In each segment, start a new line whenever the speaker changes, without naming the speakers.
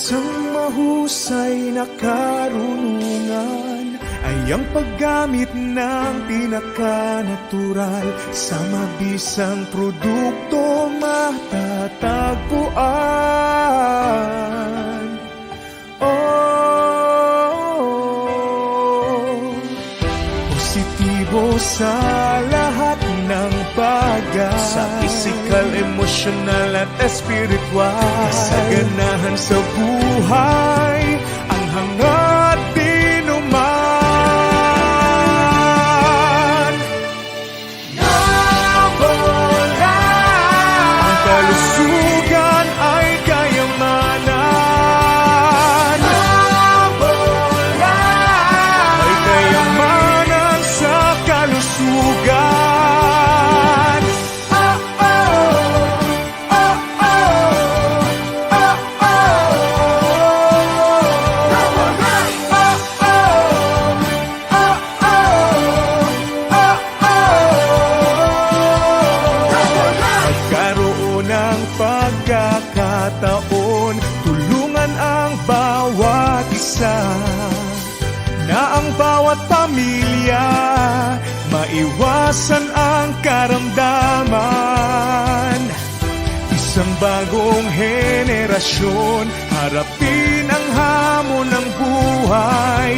Isang mahusay na karunungan ay ang paggamit ng pinakanatural sa mabisang produkto matatagpuan. Positibo sa lahat ng bagay, sa physical, emotional at spiritual. Kasaganahan sa buhay ang hangad dinuman. Nawala ang kalusugan ay kayamanan. Nawala ay kayamanan sa kalusugan. Pagkakataon, tulungan ang bawat isa, na ang bawat pamilya maiwasan ang karamdaman. Isang bagong henerasyon, harapin ang hamon ng buhay.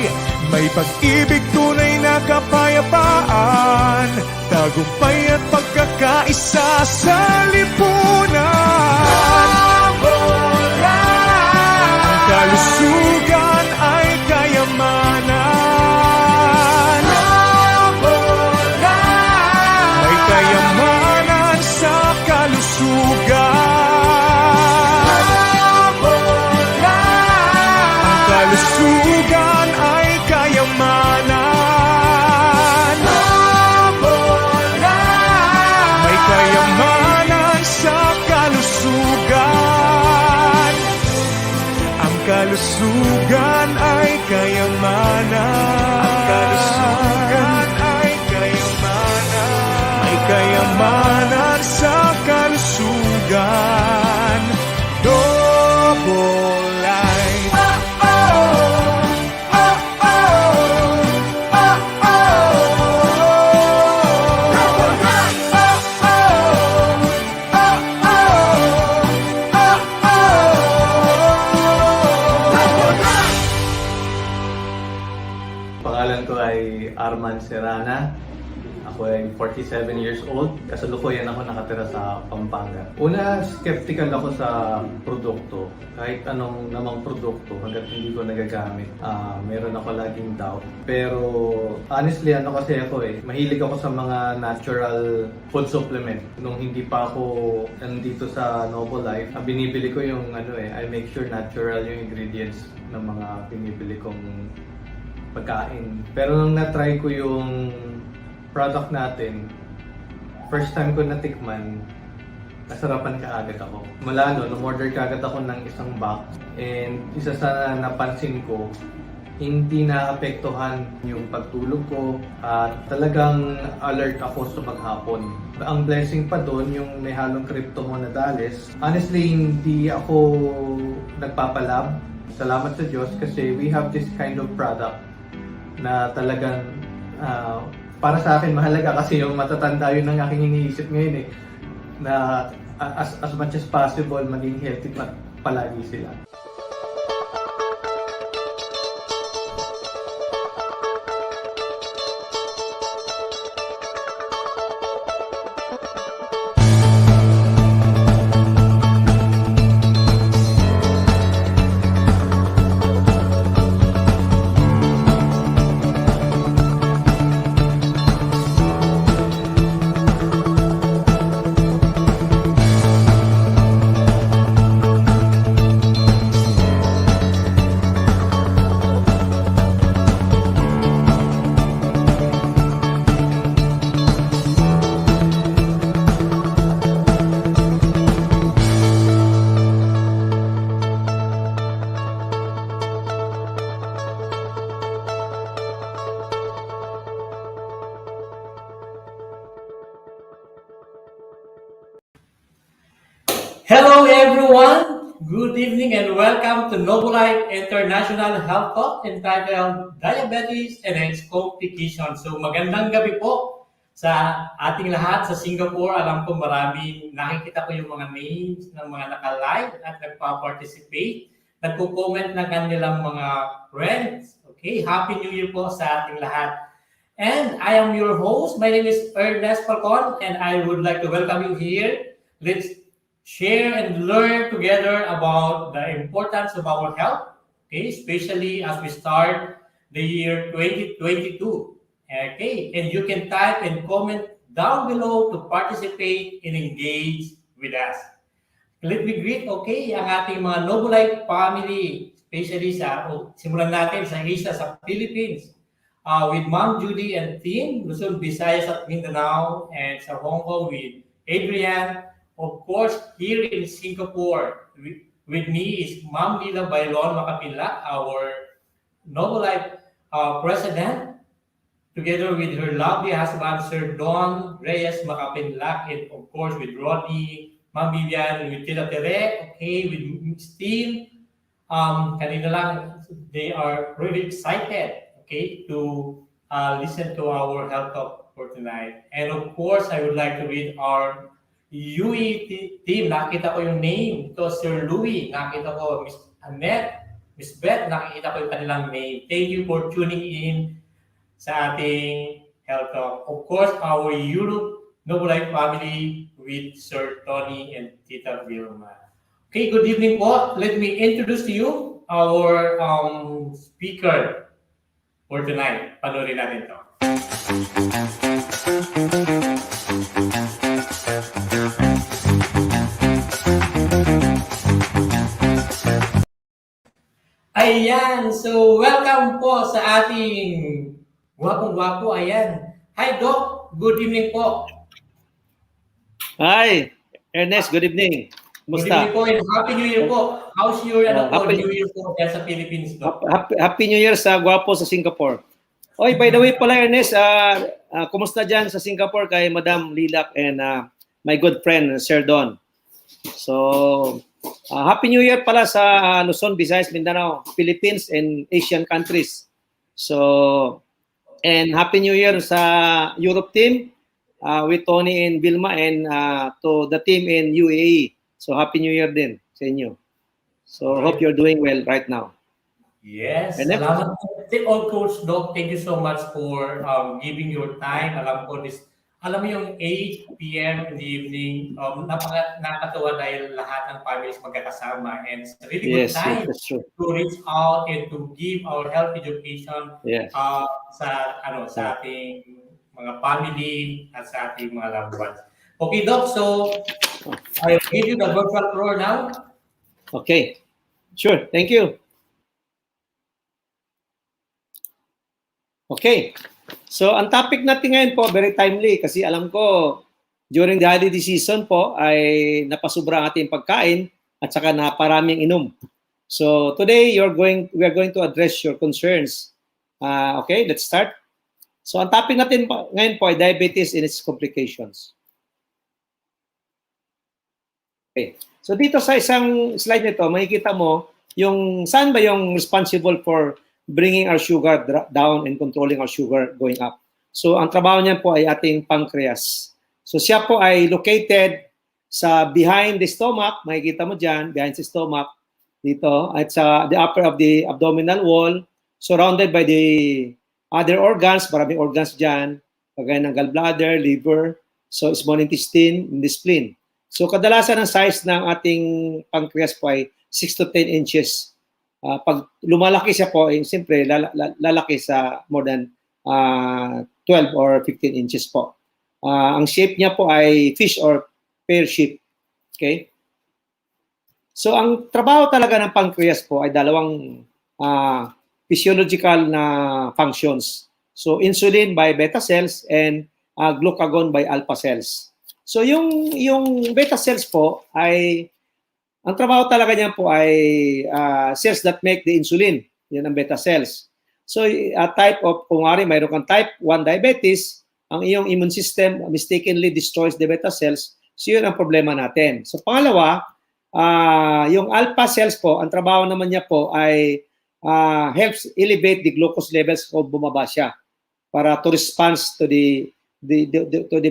May pag-ibig, tunay na kapayapaan, tagumpay at pagkakaisa sa lipunan. Ang kalusugan ay kayamanan. May kayamanan sa kalusugan. Ang kalusugan ay kayamanan. May kayamanan sa kalusugan. Ang kalusugan ay kayamanan. Ang kalusugan ay kayamanan. May kayamanan sa kalusugan. Double life.
Pangalan ko ay Arman Serrana. Ako ay 47 years old. Kasalukuyan ako nakatira sa Pampanga. Una, skeptical ako sa produkto. Kahit anong namang produkto, hanggat hindi ko nagagamit, meron ako laging doubt. Pero honestly, kasi ako mahilig ako sa mga natural food supplement. Nung hindi pa ako nandito sa Noble Life, binibili ko yung I make sure natural yung ingredients ng mga binibili kong pagkain. Pero nung na-try ko yung product natin, first time ko natikman, nasarapan kaagad ako. Mula noon, umorder kaagad ako ng isang box. And isa sa napansin ko, hindi naapektuhan yung pagtulog ko at talagang alert ako sa maghapon. Ang blessing pa doon, yung may halong cryptomonadales. Honestly, hindi ako nagpapalab. Salamat sa Diyos kasi we have this kind of product na talagang para sa akin mahalaga kasi yung matatanda yun ang aking iniisip ngayon na as much as possible maging healthy palagi sila.
Hello everyone! Good evening and welcome to Noble Life International Health Talk entitled Diabetes and Its Complication. So magandang gabi po sa ating lahat sa Singapore. Alam ko marami, nakikita ko yung mga names ng mga naka-live at nagpa-participate. Nagko-comment ng kanilang mga friends. Okay, Happy New Year po sa ating lahat. And I am your host. My name is Ernest Falcon and I would like to welcome you here. Let's share and learn together about the importance of our health, okay, especially as we start the year 2022. Okay, and you can type and comment down below to participate and engage with us. Let me greet, okay, ang ating mga Noble Life family, especially simulan natin sa Asia, sa Philippines, with Ma'am Judy and team, Luzon, Visayas at Mindanao, and sa Hong Kong with Adrian. Of course, here in Singapore, with me is Ma'am Lila Bailon Makapila, our Noble Life president, together with her lovely husband, Sir Don Reyes Makapinlak, and of course with Rodney, Ma'am Vivian, with Tita Tere, okay, with Steve. Kanina lang, they are really excited, okay, to listen to our health talk for tonight. And of course, I would like to read our UE team. Nakita ko yung name. Ito, Sir Louie. Nakita ko Miss Annette, Miss Beth. Nakikita ko yung kanilang name. Thank you for tuning in sa ating health talk. Of course, our Europe Noble Life family with Sir Tony and Tita Vilma. Okay, good evening po. Let me introduce to you our speaker for tonight. Panoorin natin to. Ayan, so welcome po sa ating gwapong-gwapo. Ayan. Hi Doc, good evening po.
Hi, Ernest, good evening.
Good
Kumusta?
evening po and Happy New Year po. How's your
Happy-
New Year po dyan sa Philippines, Doc?
Happy New Year sa gwapo sa Singapore. Oy, by the way pala Ernest, kumusta dyan sa Singapore kay Madam Lilac and my good friend Sir Don. So, Happy New Year pala sa Luzon, Visayas, Mindanao, Philippines and Asian countries. So, and Happy New Year sa Europe team with Tony and Vilma and to the team in UAE. So, Happy New Year din sa inyo. So, hope you're doing well right now.
Yes,
And then-
salamat po. All Coach Doc, thank you so much for giving your time. Alam mo yung 8 p.m. in the evening, nakakatawa dahil lahat ng families magkakasama and it's a really good
Yes,
time
that's true.
to reach out and to give our health education
Yes.
sa ating mga family at sa ating mga loved ones. Okay, Doc, so I'll give you the virtual floor now.
Okay. Sure. Thank you. Okay. So, ang topic natin ngayon po, very timely kasi alam ko during the holiday season po ay napasubra ang ating pagkain at saka naparaming inom. So, today we are going to address your concerns. Okay, let's start. So, ang topic natin ngayon po ay diabetes and its complications. Okay. So, dito sa isang slide nito, makikita mo yung saan ba yung responsible for bringing our sugar down and controlling our sugar going up. So, ang trabaho niya po ay ating pancreas. So, siya po ay located sa behind the stomach, makikita mo dyan, behind the stomach, dito, at sa the upper of the abdominal wall, surrounded by the other organs, maraming organs dyan, kagaya ng gallbladder, liver, so small intestine, and the spleen. So, kadalasan ang size ng ating pancreas po ay 6 to 10 inches. Pag lumalaki siya po, siyempre lalaki sa more than 12 or 15 inches po. Ang shape niya po ay fish or pear shape. Okay? So ang trabaho talaga ng pancreas po ay dalawang physiological na functions. So insulin by beta cells and glucagon by alpha cells. So yung beta cells po ay ang trabaho talaga niya po ay cells that make the insulin. Yan ang beta cells. So, type of, kung mayroon kang type 1 diabetes, ang iyong immune system mistakenly destroys the beta cells. So, yun ang problema natin. So, pangalawa, yung alpha cells po, ang trabaho naman niya po ay helps elevate the glucose levels kung bumaba siya para to respond to the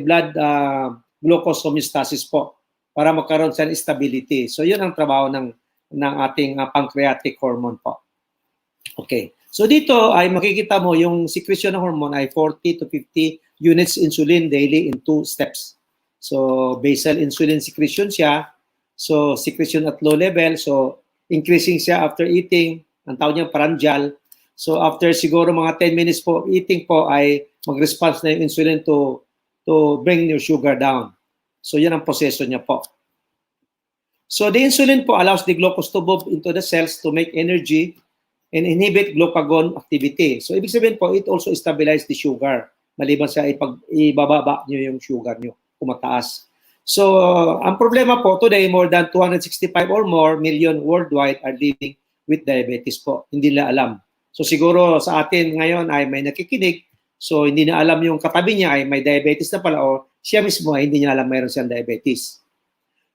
blood glucose homeostasis po para magkaroon sa stability. So yun ang trabaho ng ating pancreatic hormone po. Okay. So dito ay makikita mo yung secretion ng hormone ay 40 to 50 units insulin daily in 2 steps. So basal insulin secretion siya. So secretion at low level. So increasing siya after eating. Ang tawag niya prandial. So after siguro mga 10 minutes po eating po ay mag-response na yung insulin to bring your sugar down. So yan ang proseso niya po. So the insulin po allows the glucose to move into the cells to make energy and inhibit glucagon activity. So ibig sabihin po, it also stabilize the sugar. Maliban sa ibababa nyo yung sugar nyo, kumataas. So ang problema po, today more than 265 or more million worldwide are living with diabetes po. Hindi nila alam. So siguro sa atin ngayon ay may nakikinig, so hindi na alam yung katabi niya ay may diabetes na pala o siya mismo ay hindi niya alam mayroon siyang diabetes.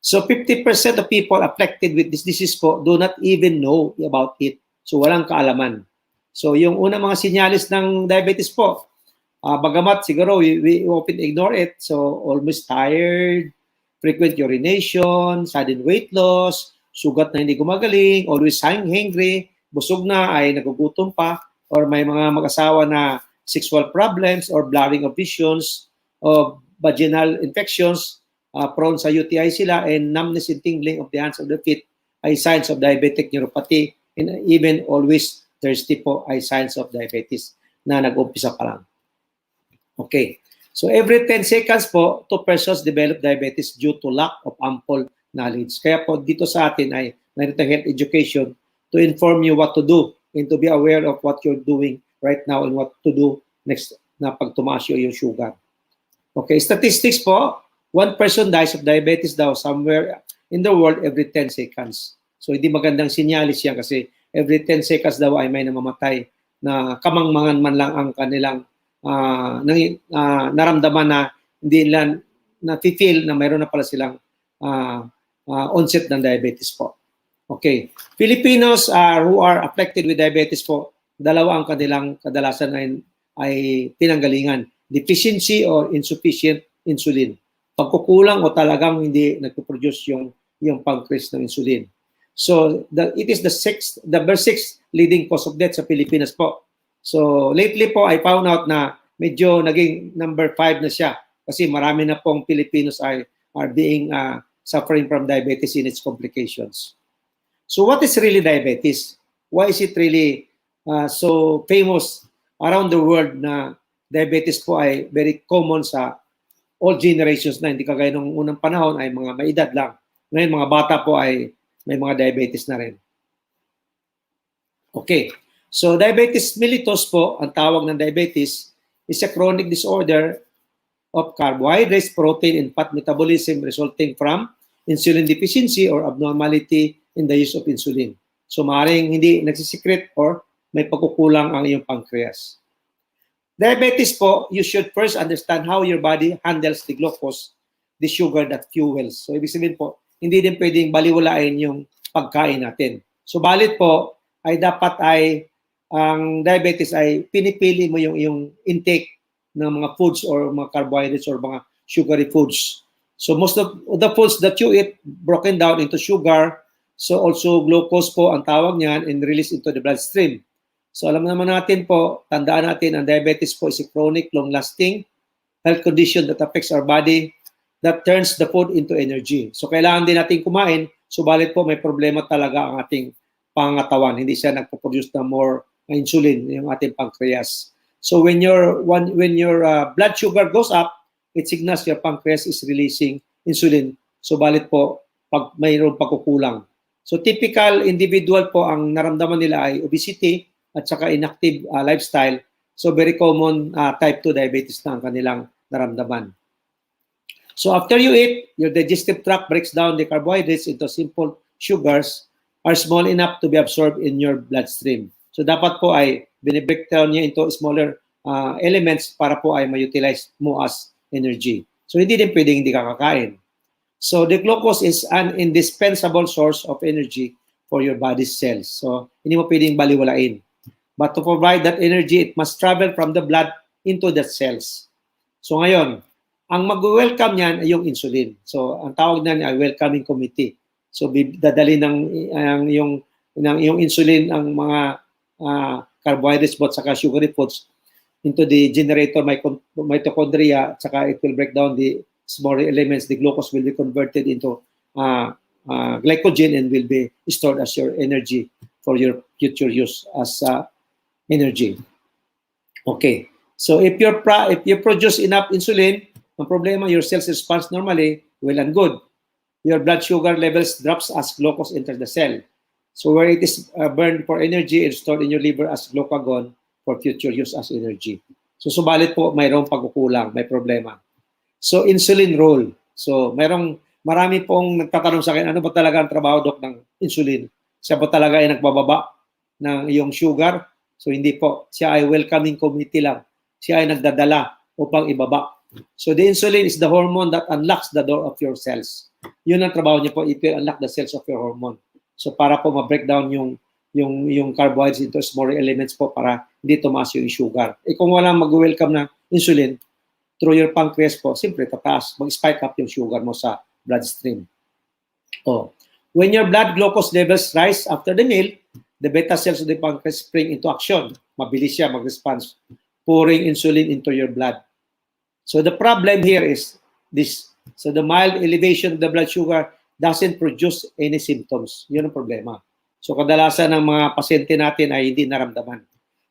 So 50% of people affected with this disease po do not even know about it. So walang kaalaman. So yung unang mga sinyalis ng diabetes po, bagamat siguro we often ignore it. So almost tired, frequent urination, sudden weight loss, sugat na hindi gumagaling, always hangry, busog na ay nagugutom pa, or may mga mag-asawa na sexual problems or blurring of visions, of vaginal infections, prone sa UTI sila, and numbness and tingling of the hands of the feet ay signs of diabetic neuropathy, and even always thirsty po ay signs of diabetes na nag-umpisa pa lang. Okay. So every 10 seconds po, 2 persons develop diabetes due to lack of ample knowledge. Kaya po dito sa atin ay narito health education to inform you what to do and to be aware of what you're doing right now and what to do next na pag tumaas yung sugar. Okay, statistics po, 1 person dies of diabetes daw somewhere in the world every 10 seconds. So hindi magandang sinyalis yan kasi every 10 seconds daw ay may namamatay na kamangmangan man lang ang kanilang naramdaman na hindi nila na-feel na mayroon na pala silang onset ng diabetes po. Okay. Filipinos who are affected with diabetes po, dalawa ang kanilang kadalasan ay pinanggalingan. Deficiency or insufficient insulin. Pagkukulang o talagang hindi nagpo-produce yung pancreas ng insulin. So it is the number 6 leading cause of death sa Pilipinas po. So lately po I found out na medyo naging number 5 na siya kasi marami na pong Filipinos are being suffering from diabetes in its complications. So what is really diabetes? Why is it really so famous around the world na diabetes po ay very common sa all generations na hindi kagaya nung unang panahon ay mga may edad lang. Ngayon mga bata po ay may mga diabetes na rin. Okay. So diabetes mellitus po, ang tawag ng diabetes, is a chronic disorder of carbohydrates, protein, and fat metabolism resulting from insulin deficiency or abnormality in the use of insulin. So maaaring hindi nagsisikret or may pagkukulang ang iyong pancreas. Diabetes po, you should first understand how your body handles the glucose, the sugar that fuels. So ibig sabihin po, hindi din pwedeng baliwalain yung pagkain natin. So balit po, ay dapat ay ang diabetes ay pinipili mo yung intake ng mga foods or mga carbohydrates or mga sugary foods. So most of the foods that you eat broken down into sugar, so also glucose po ang tawag niyan and released into the bloodstream. So alam naman natin po, tandaan natin ang diabetes po is a chronic, long-lasting health condition that affects our body that turns the food into energy. So kailangan din natin kumain, subalit po may problema talaga ang ating pangatawan. Hindi siya nagpo-produce ng more insulin, yung ating pancreas. So when your blood sugar goes up, it signals your pancreas is releasing insulin. Subalit po, pag mayroong pagkukulang. So typical individual po ang naramdaman nila ay obesity at saka inactive lifestyle. So very common type 2 diabetes na ang kanilang naramdaman. So after you eat, your digestive tract breaks down the carbohydrates into simple sugars are small enough to be absorbed in your bloodstream. So dapat po ay binibreak down niya into smaller elements para po ay ma-utilize mo as energy. So hindi din pwedeng hindi kakakain. So the glucose is an indispensable source of energy for your body's cells. So hindi mo pwedeng baliwalain. But to provide that energy, it must travel from the blood into the cells. So ngayon, ang mag-welcome niyan ay yung insulin. So ang tawag niyan ay welcoming committee. So dadali yung insulin ang mga carbohydrates both saka sugary foods into the generator mitochondria, saka it will break down the smaller elements. The glucose will be converted into glycogen and will be stored as your energy for your future use as energy. Okay. So if you produce enough insulin, ang problema, your cells response normally, well and good. Your blood sugar levels drops as glucose enters the cell. So where it is burned for energy, it's stored in your liver as glucagon for future use as energy. So subalit po, mayroong pagkukulang, may problema. So insulin role. So marami pong nagtatanong sa akin, ano ba talaga ang trabaho, Dok, ng insulin? Siya ba talaga ay nagbababa ng iyong sugar? So hindi po. Siya ay welcoming committee lang. Siya ay nagdadala upang ibaba. So the insulin is the hormone that unlocks the door of your cells. Yun ang trabaho niya po. It will unlock the cells of your hormone. So para po ma-breakdown yung carbohydrates into smaller elements po para hindi tumaas yung sugar. Kung walang mag-welcome na insulin, through your pancreas po, simply tataas. Mag-spike up yung sugar mo sa bloodstream. When your blood glucose levels rise after the meal, the beta cells of the pancreas spring into action. Mabilis siya mag-response, pouring insulin into your blood. So the problem here is this. So the mild elevation of the blood sugar doesn't produce any symptoms. Yun ang problema. So kadalasan ng mga pasyente natin ay hindi naramdaman.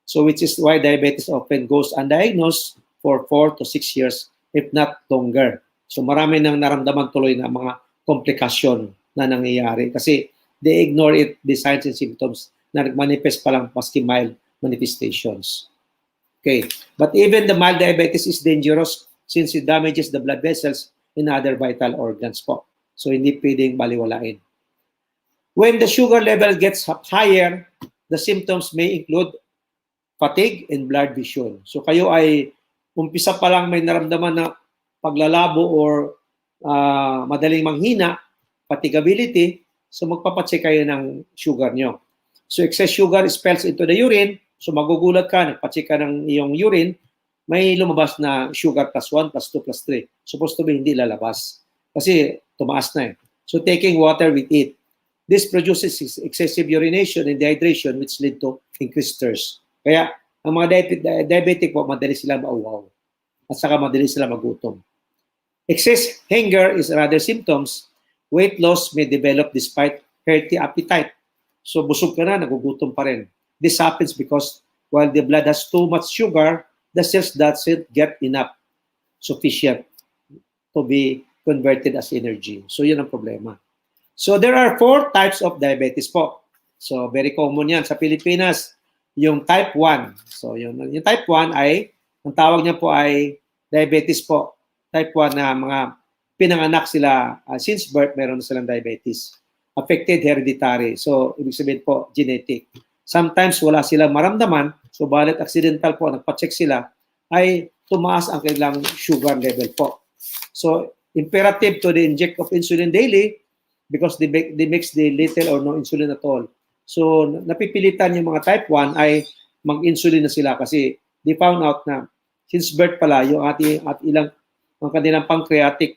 So which is why diabetes often goes undiagnosed for 4 to 6 years, if not longer. So marami nang naramdaman tuloy na mga komplikasyon na nangyayari kasi they ignore it, the signs and symptoms na nagmanifest pa lang maski mild manifestations. Okay, but even the mild diabetes is dangerous since it damages the blood vessels in other vital organs po. So hindi pwedeng baliwalain. When the sugar level gets higher, the symptoms may include fatigue and blurred vision. So kayo ay umpisa pa lang may naramdaman na paglalabo or madaling manghina, fatigability, so magpapacheck kayo ng sugar nyo. So excess sugar spills into the urine, so magugulat ka, nagpacheck ka ng iyong urine, may lumabas na sugar plus 1, plus 2, plus 3. Supposed to be hindi lalabas. Kasi tumaas na eh. So taking water with it. This produces excessive urination and dehydration which lead to increased thirst. Kaya ang mga diabetic po, madali sila mauwaw. At saka madali sila magutom. Excess hunger is another symptoms. Weight loss may develop despite healthy appetite. So busog ka na, nagugutom pa rin. This happens because while the blood has too much sugar, the cells doesn't get enough sufficient to be converted as energy. So yun ang problema. So there are 4 types of diabetes po. So very common yan. Sa Pilipinas, yung type 1. So yung type 1 ay, ang tawag niya po ay diabetes po. Type 1 na mga pinanganak sila since birth, meron na silang diabetes. Affected hereditary. So ibig sabihin po, genetic. Sometimes wala silang maramdaman, so balit accidental po, nagpa-check sila, ay tumaas ang kanilang sugar level po. So, imperative to inject of insulin daily because they mix the little or no insulin at all. So, napipilitan yung mga type 1 ay mag-insulin na sila kasi they found out na since birth pala, yung ang kanilang pancreatic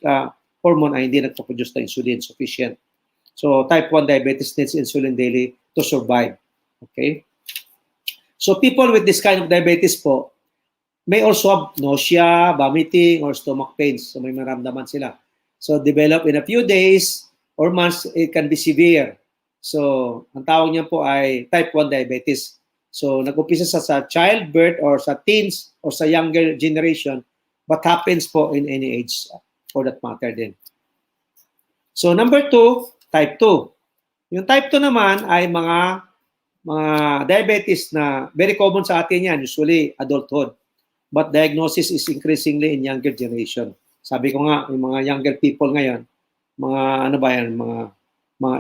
hormone ay hindi nagpo-produce ng insulin sufficient. So, type 1 diabetes needs insulin daily to survive. Okay? So people with this kind of diabetes po may also have nausea, vomiting, or stomach pains. So may maramdaman sila. So develop in a few days or months, it can be severe. So ang tawag niya po ay type 1 diabetes. So nag-umpisa sa childbirth or sa teens or sa younger generation, but happens po in any age for that matter din. So number 2, type 2. Yung type 2 naman ay mga diabetes na very common sa atin yan, usually adulthood. But diagnosis is increasingly in younger generation. Sabi ko nga, yung mga younger people ngayon, mga ano ba yan, mga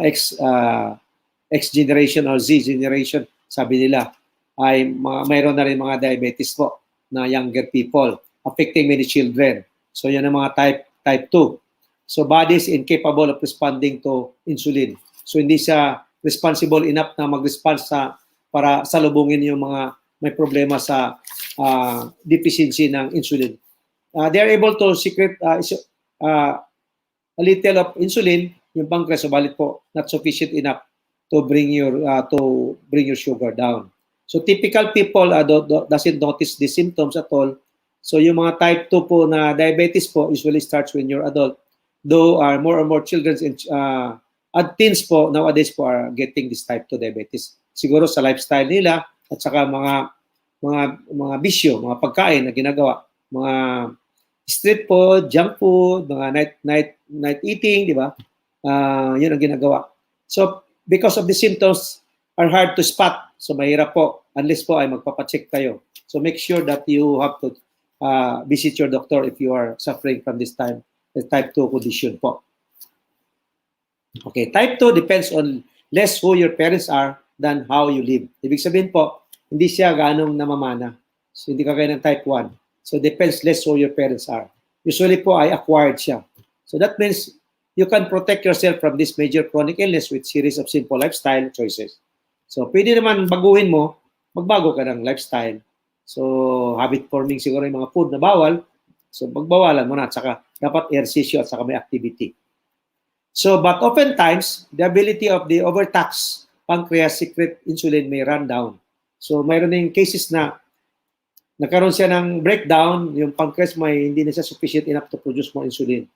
X generation or Z generation, sabi nila, ay mayroon na rin mga diabetes po na younger people, affecting many children. So yan ang mga type 2. So body is incapable of responding to insulin. So hindi siya responsible enough na mag-respond para salubungin yung mga may problema sa deficiency ng insulin. They are able to secrete a little of insulin, yung pancreas, subalit po not sufficient enough to bring your sugar down. So typical people doesn't notice the symptoms at all. So yung mga type 2 po na diabetes po usually starts when you're adult. Though more and more children and teens po nowadays po are getting this type 2 diabetes. Siguro sa lifestyle nila at saka mga bisyo, mga pagkain na ginagawa, mga street food, junk food, mga night eating, di ba? Yun ang ginagawa. So because of the symptoms are hard to spot, so mahirap po unless po ay magpapacheck kayo. So make sure that you have to visit your doctor if you are suffering from this type 2 condition po. Okay, type 2 depends on less who your parents are than how you live. Ibig sabihin po, hindi siya ganong namamana. So hindi ka kaya ng type 1. So depends less who your parents are. Usually po ay acquired siya. So that means you can protect yourself from this major chronic illness with series of simple lifestyle choices. So pwede naman baguhin mo, magbago ka ng lifestyle. So habit forming siguro yung mga food na bawal. So magbawalan mo na at saka dapat ehersisyo at saka may activity. So but oftentimes the ability of the overtaxed pancreas secrete insulin may run down. So mayroon yung cases na nagkaroon siya ng breakdown, yung pancreas hindi na siya sufficient enough to produce more insulin.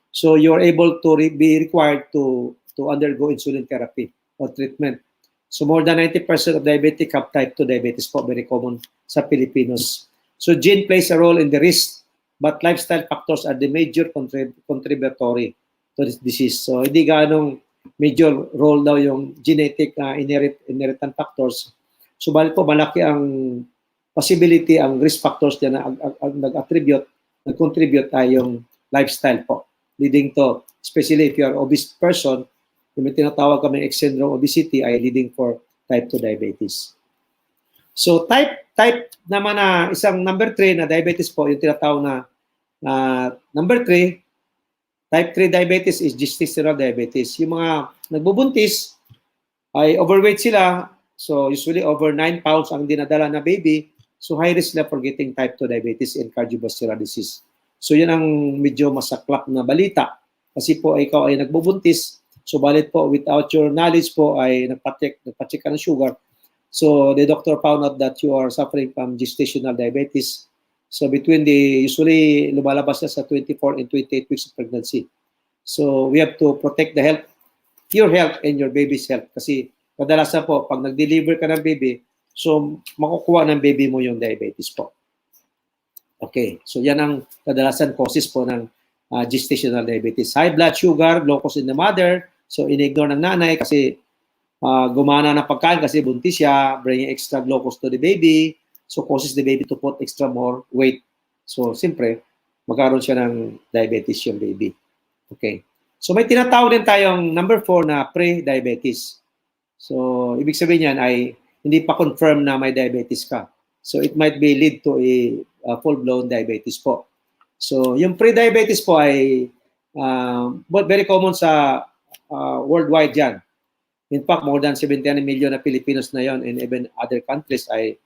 So you're able to be required to undergo insulin therapy or treatment. So more than 90% of diabetic have type 2 diabetes po, very common sa Filipinos. So gene plays a role in the risk, but lifestyle factors are the major contributory to this disease. So hindi ganong major role daw yung genetic inheritant factors. Subalit po malaki ang possibility, ang risk factors na nag-contribute ay yung lifestyle po, leading to, especially if you are obese person, yung may tinatawag kami X syndrome obesity ay leading for type 2 diabetes. So type naman na isang number 3 na diabetes po, yung tinatawag na number 3, type 3 diabetes is gestational diabetes. Yung mga nagbubuntis ay overweight sila, so usually over 9 pounds ang dinadala na baby, so high risk na for getting type 2 diabetes and cardiovascular disease. So yun ang medyo masaklap na balita. Kasi po ikaw ay nagbubuntis, so balit po without your knowledge po ay nagpacheck ka ng sugar. So the doctor found out that you are suffering from gestational diabetes. So usually lumalabas na sa 24 and 28 weeks of pregnancy. So we have to protect your health and your baby's health. Kasi kadalasan po, pag nag-deliver ka ng baby, so makukuha ng baby mo yung diabetes po. Okay, so yan ang kadalasan causes po ng gestational diabetes. High blood sugar, glucose in the mother, so inignore ng nanay kasi gumana ng pagkain kasi buntis siya, bringing extra glucose to the baby, so causes the baby to put extra more weight. So siyempre, magkaroon siya ng diabetes yung baby. Okay, so may tinatawag din tayong number 4 na pre-diabetes. So ibig sabihin yan ay hindi pa confirm na may diabetes ka. So it might be lead to a full-blown diabetes po. So yung pre-diabetes po ay very common sa worldwide yan. In fact, more than 70 million na Filipinos na yon and even other countries ay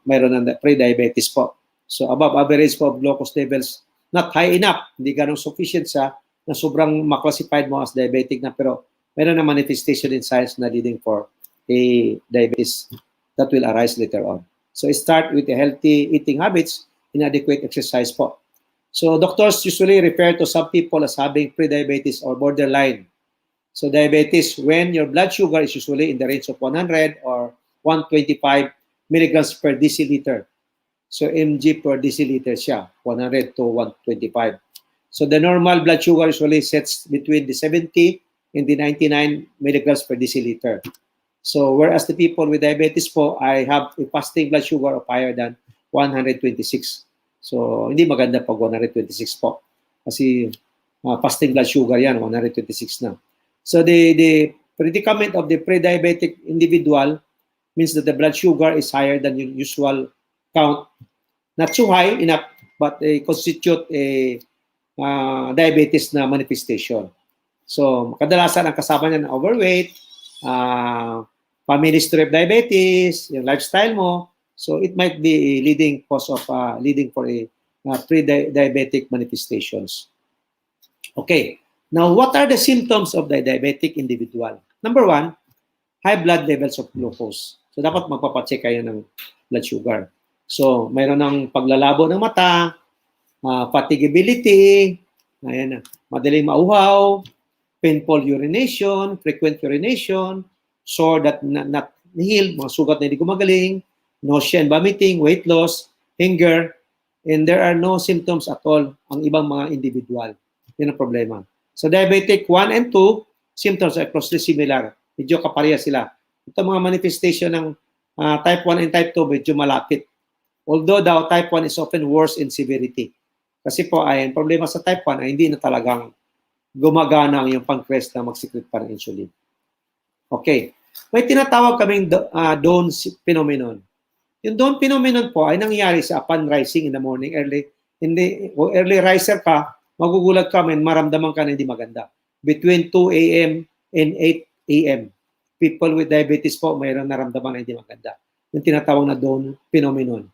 mayroon ng pre-diabetes po. So above average po of glucose levels, not high enough, hindi ganun sufficient sa na sobrang ma-classified mo as diabetic na, pero mayroon na manifestation in signs na leading for a diabetes that will arise later on. So start with a healthy eating habits, inadequate exercise po. So doctors usually refer to some people as having pre-diabetes or borderline. So diabetes, when your blood sugar is usually in the range of 100 or 125 milligrams per deciliter. So mg per deciliter siya, 100 to 125. So the normal blood sugar usually sets between the 70 and the 99 milligrams per deciliter. So whereas the people with diabetes po, I have a fasting blood sugar of higher than 126. So hindi maganda pag 126 po. Kasi fasting blood sugar yan, 126 na. So the predicament of the pre-diabetic individual means that the blood sugar is higher than your usual count. Not too high enough, but constitute a diabetes na manifestation. So, kadalasan ang kasama niya na overweight, family history of diabetes, yung lifestyle mo. So, it might be a leading cause of leading for a pre-diabetic manifestations. Okay. Now, what are the symptoms of the diabetic individual? Number one, high blood levels of glucose. So, dapat magpapacheck kayo ng blood sugar. So, mayroon ng paglalabo ng mata, fatigability, ayan na, madaling mauhaw, painful urination, frequent urination, sore that not healed, mga sugat na hindi gumagaling, nausea and vomiting, weight loss, hunger, and there are no symptoms at all ang ibang mga individual. Yan ang problema. So diabetic 1 and 2, symptoms are closely similar. Medyo kapareha sila. Ito mga manifestation ng type 1 and type 2, medyo malapit. Although daw type 1 is often worse in severity. Kasi po ay ang problema sa type 1 ay hindi na talagang gumagana yung pancreas na mag-secrete pa ng insulin. Okay. May tinatawag kaming dawn phenomenon. Yung dawn phenomenon po ay nangyayari sa upon rising in the morning early. Kung early riser ka, magugulat ka, may maramdaman ka na hindi maganda. Between 2 a.m. and 8 a.m. People with diabetes po, mayroon naramdaman na hindi maganda. Yung tinatawag na dawn phenomenon.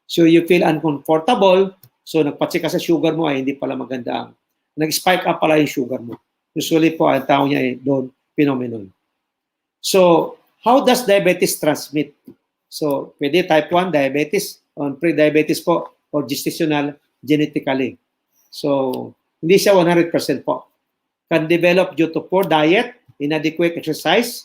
So you feel uncomfortable, so nagpacheck ka sa sugar mo ay hindi pala maganda. Nag-spike up pala yung sugar mo. Usually po, ang tawag niya ay dawn phenomenon. So, how does diabetes transmit? So, pwede type 1 diabetes, on pre-diabetes po, or gestational genetically. So, hindi siya 100% po. Can develop due to poor diet, inadequate exercise,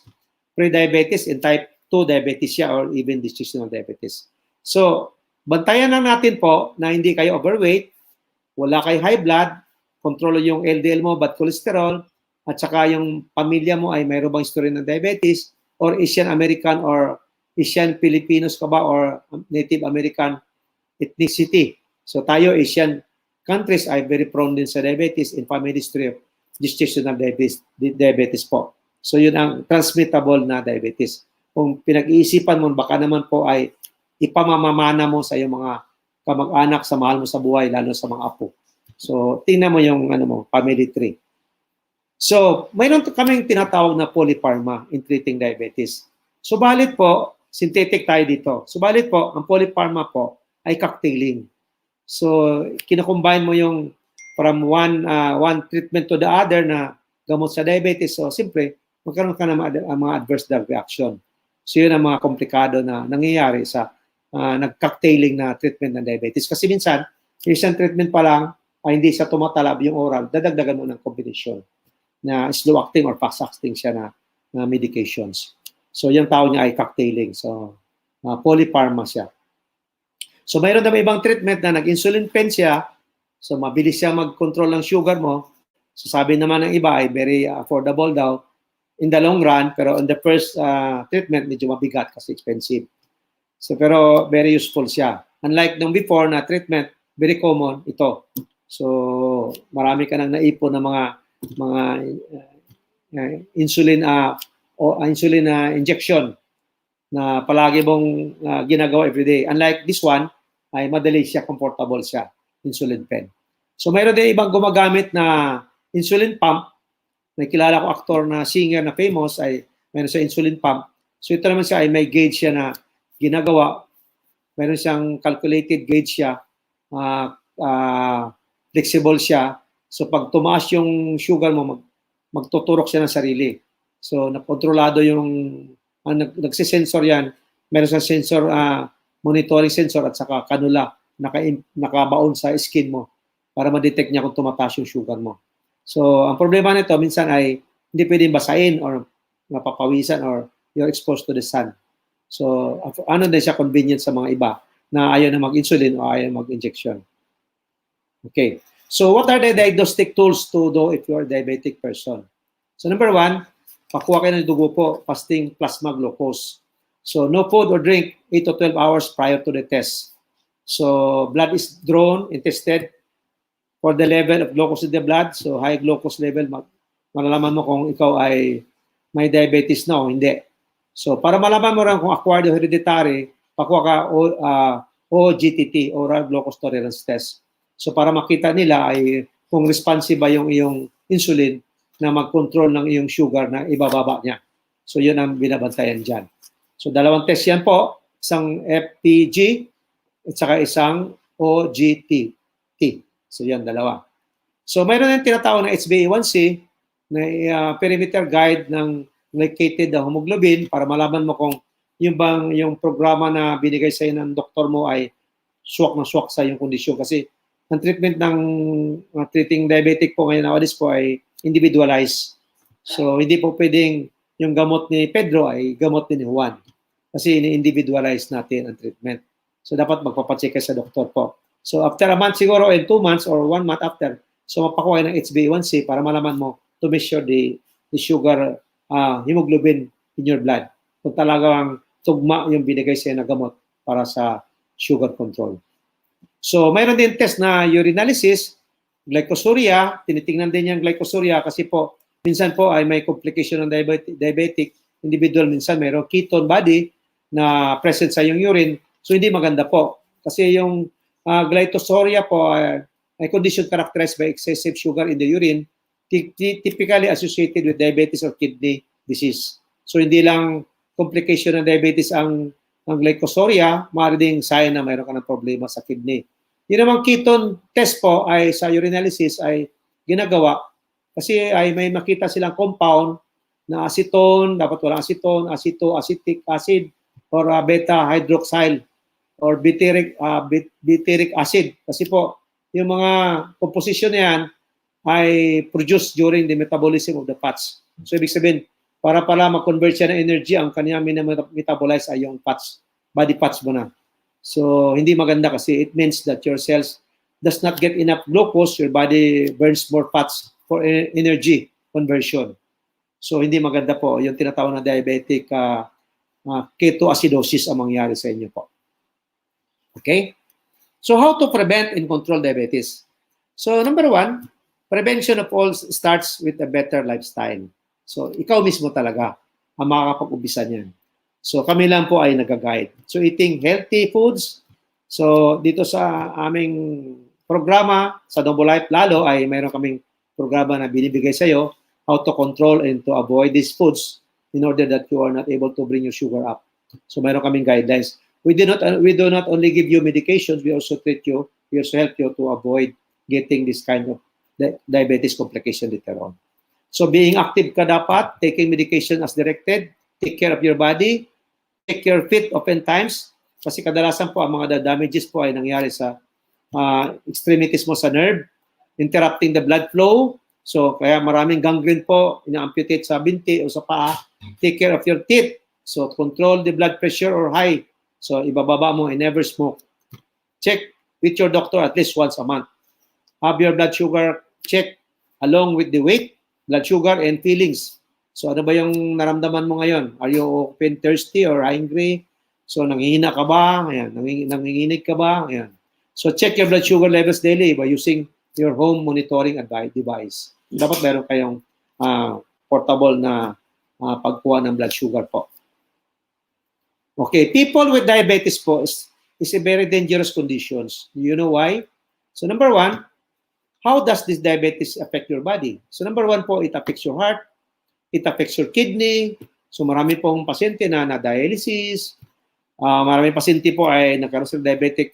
pre-diabetes, and type 2 diabetes siya, or even gestational diabetes. So, bantayan lang natin po na hindi kayo overweight, wala kayo high blood, kontrolo yung LDL mo, bad cholesterol, at saka yung pamilya mo ay mayroon bang history ng diabetes, or Asian American or Asian Filipinos ka ba, or Native American ethnicity. So tayo, Asian countries ay very prone din sa diabetes in family history of gestational diabetes po. So yun ang transmittable na diabetes. Kung pinag-iisipan mo, baka naman po ay ipamamamana mo sa iyong mga kamag-anak, sa mahal mo sa buhay, lalo sa mga apo. So, tingnan mo yung family tree. So, mayroon kaming tinatawag na polypharma in treating diabetes. Subalit po, synthetic tayo dito. Subalit po, ang polypharma po ay cocktailing. So, kinakombine mo yung from one treatment to the other na gamot sa diabetes. So, simpre, magkaroon ka ng mga adverse drug reaction. So, yun ang mga komplikado na nangyayari sa nag-cocktailing na treatment ng diabetes. Kasi minsan, isang treatment pa lang, ay hindi siya tumatalab yung oral, dadagdagan mo ng combination na slow-acting or fast-acting siya na medications. So, yung tao niya ay cocktailing. So, polypharma siya. So, mayroon naman ibang treatment na nag-insulin pen siya. So, mabilis siya mag-control ng sugar mo. So, sabi naman ng iba ay very affordable daw in the long run. Pero on the first treatment, medyo mabigat kasi expensive. So, pero very useful siya. Unlike nung before na treatment, very common ito. So, marami ka nang naipon ng mga insulin injection na palagi mong ginagawa everyday. Unlike this one, ay madali siya, comfortable siya, insulin pen. So, mayroon din ibang gumagamit na insulin pump. May kilala ko actor na singer na famous ay mayroon siya insulin pump. So, ito naman siya ay may gauge siya na ginagawa. Mayroon siyang calculated gauge siya. Flexible siya. So, pag tumaas yung sugar mo, magtuturok siya ng sarili. So, nakontrolado yung, nagsisensor yan. Meron sa sensor, monitoring sensor at saka kanula, nakabaon sa skin mo para ma-detect niya kung tumataas yung sugar mo. So, ang problema nito, minsan ay hindi pwedeng basahin or napapawisan or you're exposed to the sun. So, ano din siya convenient sa mga iba na ayaw na mag-insulin o ayaw mag-injection. Okay. So, what are the diagnostic tools to do if you're a diabetic person? So, number one, pakuha kayo ng dugo po, fasting plasma glucose. So, no food or drink 8 to 12 hours prior to the test. So, blood is drawn and tested for the level of glucose in the blood. So, high glucose level, malalaman mo kung ikaw ay may diabetes na o hindi. So, para malaman mo rin kung acquired o hereditary, pakuha ka OGTT, oral glucose tolerance test. So, para makita nila ay kung responsive ba yung iyong insulin na mag-control ng iyong sugar na ibababa niya. So yun ang binabantayan dyan. So dalawang test yan po, isang FPG at saka isang OGT. So yan, dalawa. So mayroon yung tinatawag na HbA1c na perimeter guide ng glycated hemoglobin para malaman mo kung yung programa na binigay sa ng doktor mo ay swak na swak sa iyong kondisyon. Kasi ang treatment ng treating diabetic po ngayon nowadays po ay individualized. So hindi po pwedeng yung gamot ni Pedro ay gamot ni Juan. Kasi ini-individualize natin ang treatment. So dapat magpapacheck ka sa doktor po. So after a month siguro and 2 months or 1 month after, so mapakuha ng HbA1c para malaman mo to measure the sugar hemoglobin in your blood. Kung talagang tugma yung binigay sa'yo na gamot para sa sugar control. So mayroon din test na urinalysis, glycosuria, tinitingnan din yung glycosuria kasi po minsan po ay may complication ng diabetic individual, minsan mayroong ketone body na present sa yung urine. So hindi maganda po kasi yung glycosuria po ay condition characterized by excessive sugar in the urine, typically associated with diabetes or kidney disease. So hindi lang complication ng diabetes ang glycosuria, maaari ding sign na mayroon ka ng problema sa kidney. Yung namang ketone test po ay sa urinalysis ay ginagawa kasi ay may makita silang compound na acetone, dapat walang acetone, acetic acid, or beta hydroxyl or butyric acid. Kasi po, yung mga composition na yan ay produced during the metabolism of the fats. So, ibig sabihin, para pala ma-convert siya ng energy, ang kanya metabolize ay yung fats, body fats mo na. So, hindi maganda kasi it means that your cells does not get enough glucose, your body burns more fats for energy conversion. So, hindi maganda po. Yung tinatawag na diabetic ketoacidosis ang mangyari sa inyo po. Okay? So, how to prevent and control diabetes? So, number 1, prevention of all starts with a better lifestyle. So, ikaw mismo talaga ang makakapag-umpisa niyan. So, kami lang po ay nag-guide. So, eating healthy foods. So, dito sa aming programa, sa Noble Life lalo, ay mayroon kaming programa na binibigay sa iyo how to control and to avoid these foods in order that you are not able to bring your sugar up. So, mayroon kaming guidelines. We do not only give you medications, we also treat you, we also help you to avoid getting this kind of diabetes complication later on. So being active ka dapat, taking medication as directed, take care of your body, take your fit often times, kasi kadalasan po ang mga damages po ay nangyari sa extremities mo sa nerve, interrupting the blood flow, so kaya maraming gangrene po, ina-amputate sa binti o sa paa, take care of your teeth, so control the blood pressure or high, so ibababa mo and never smoke. Check with your doctor at least once a month. Have your blood sugar check along with the weight, blood sugar, and feelings. So ano ba yung naramdaman mo ngayon? Are you often thirsty or hungry? So nangihina ka ba? Ayan. Nanginginig ka ba? Ayan. So check your blood sugar levels daily by using your home monitoring device. Dapat meron kayong portable na pagkuha ng blood sugar po. Okay, people with diabetes po is a very dangerous conditions. You know why? So number 1, how does this diabetes affect your body? So number 1 po, it affects your heart, it affects your kidney. So marami pong pasyente na na-dialysis, marami pasyente po ay nagkaroon sa diabetic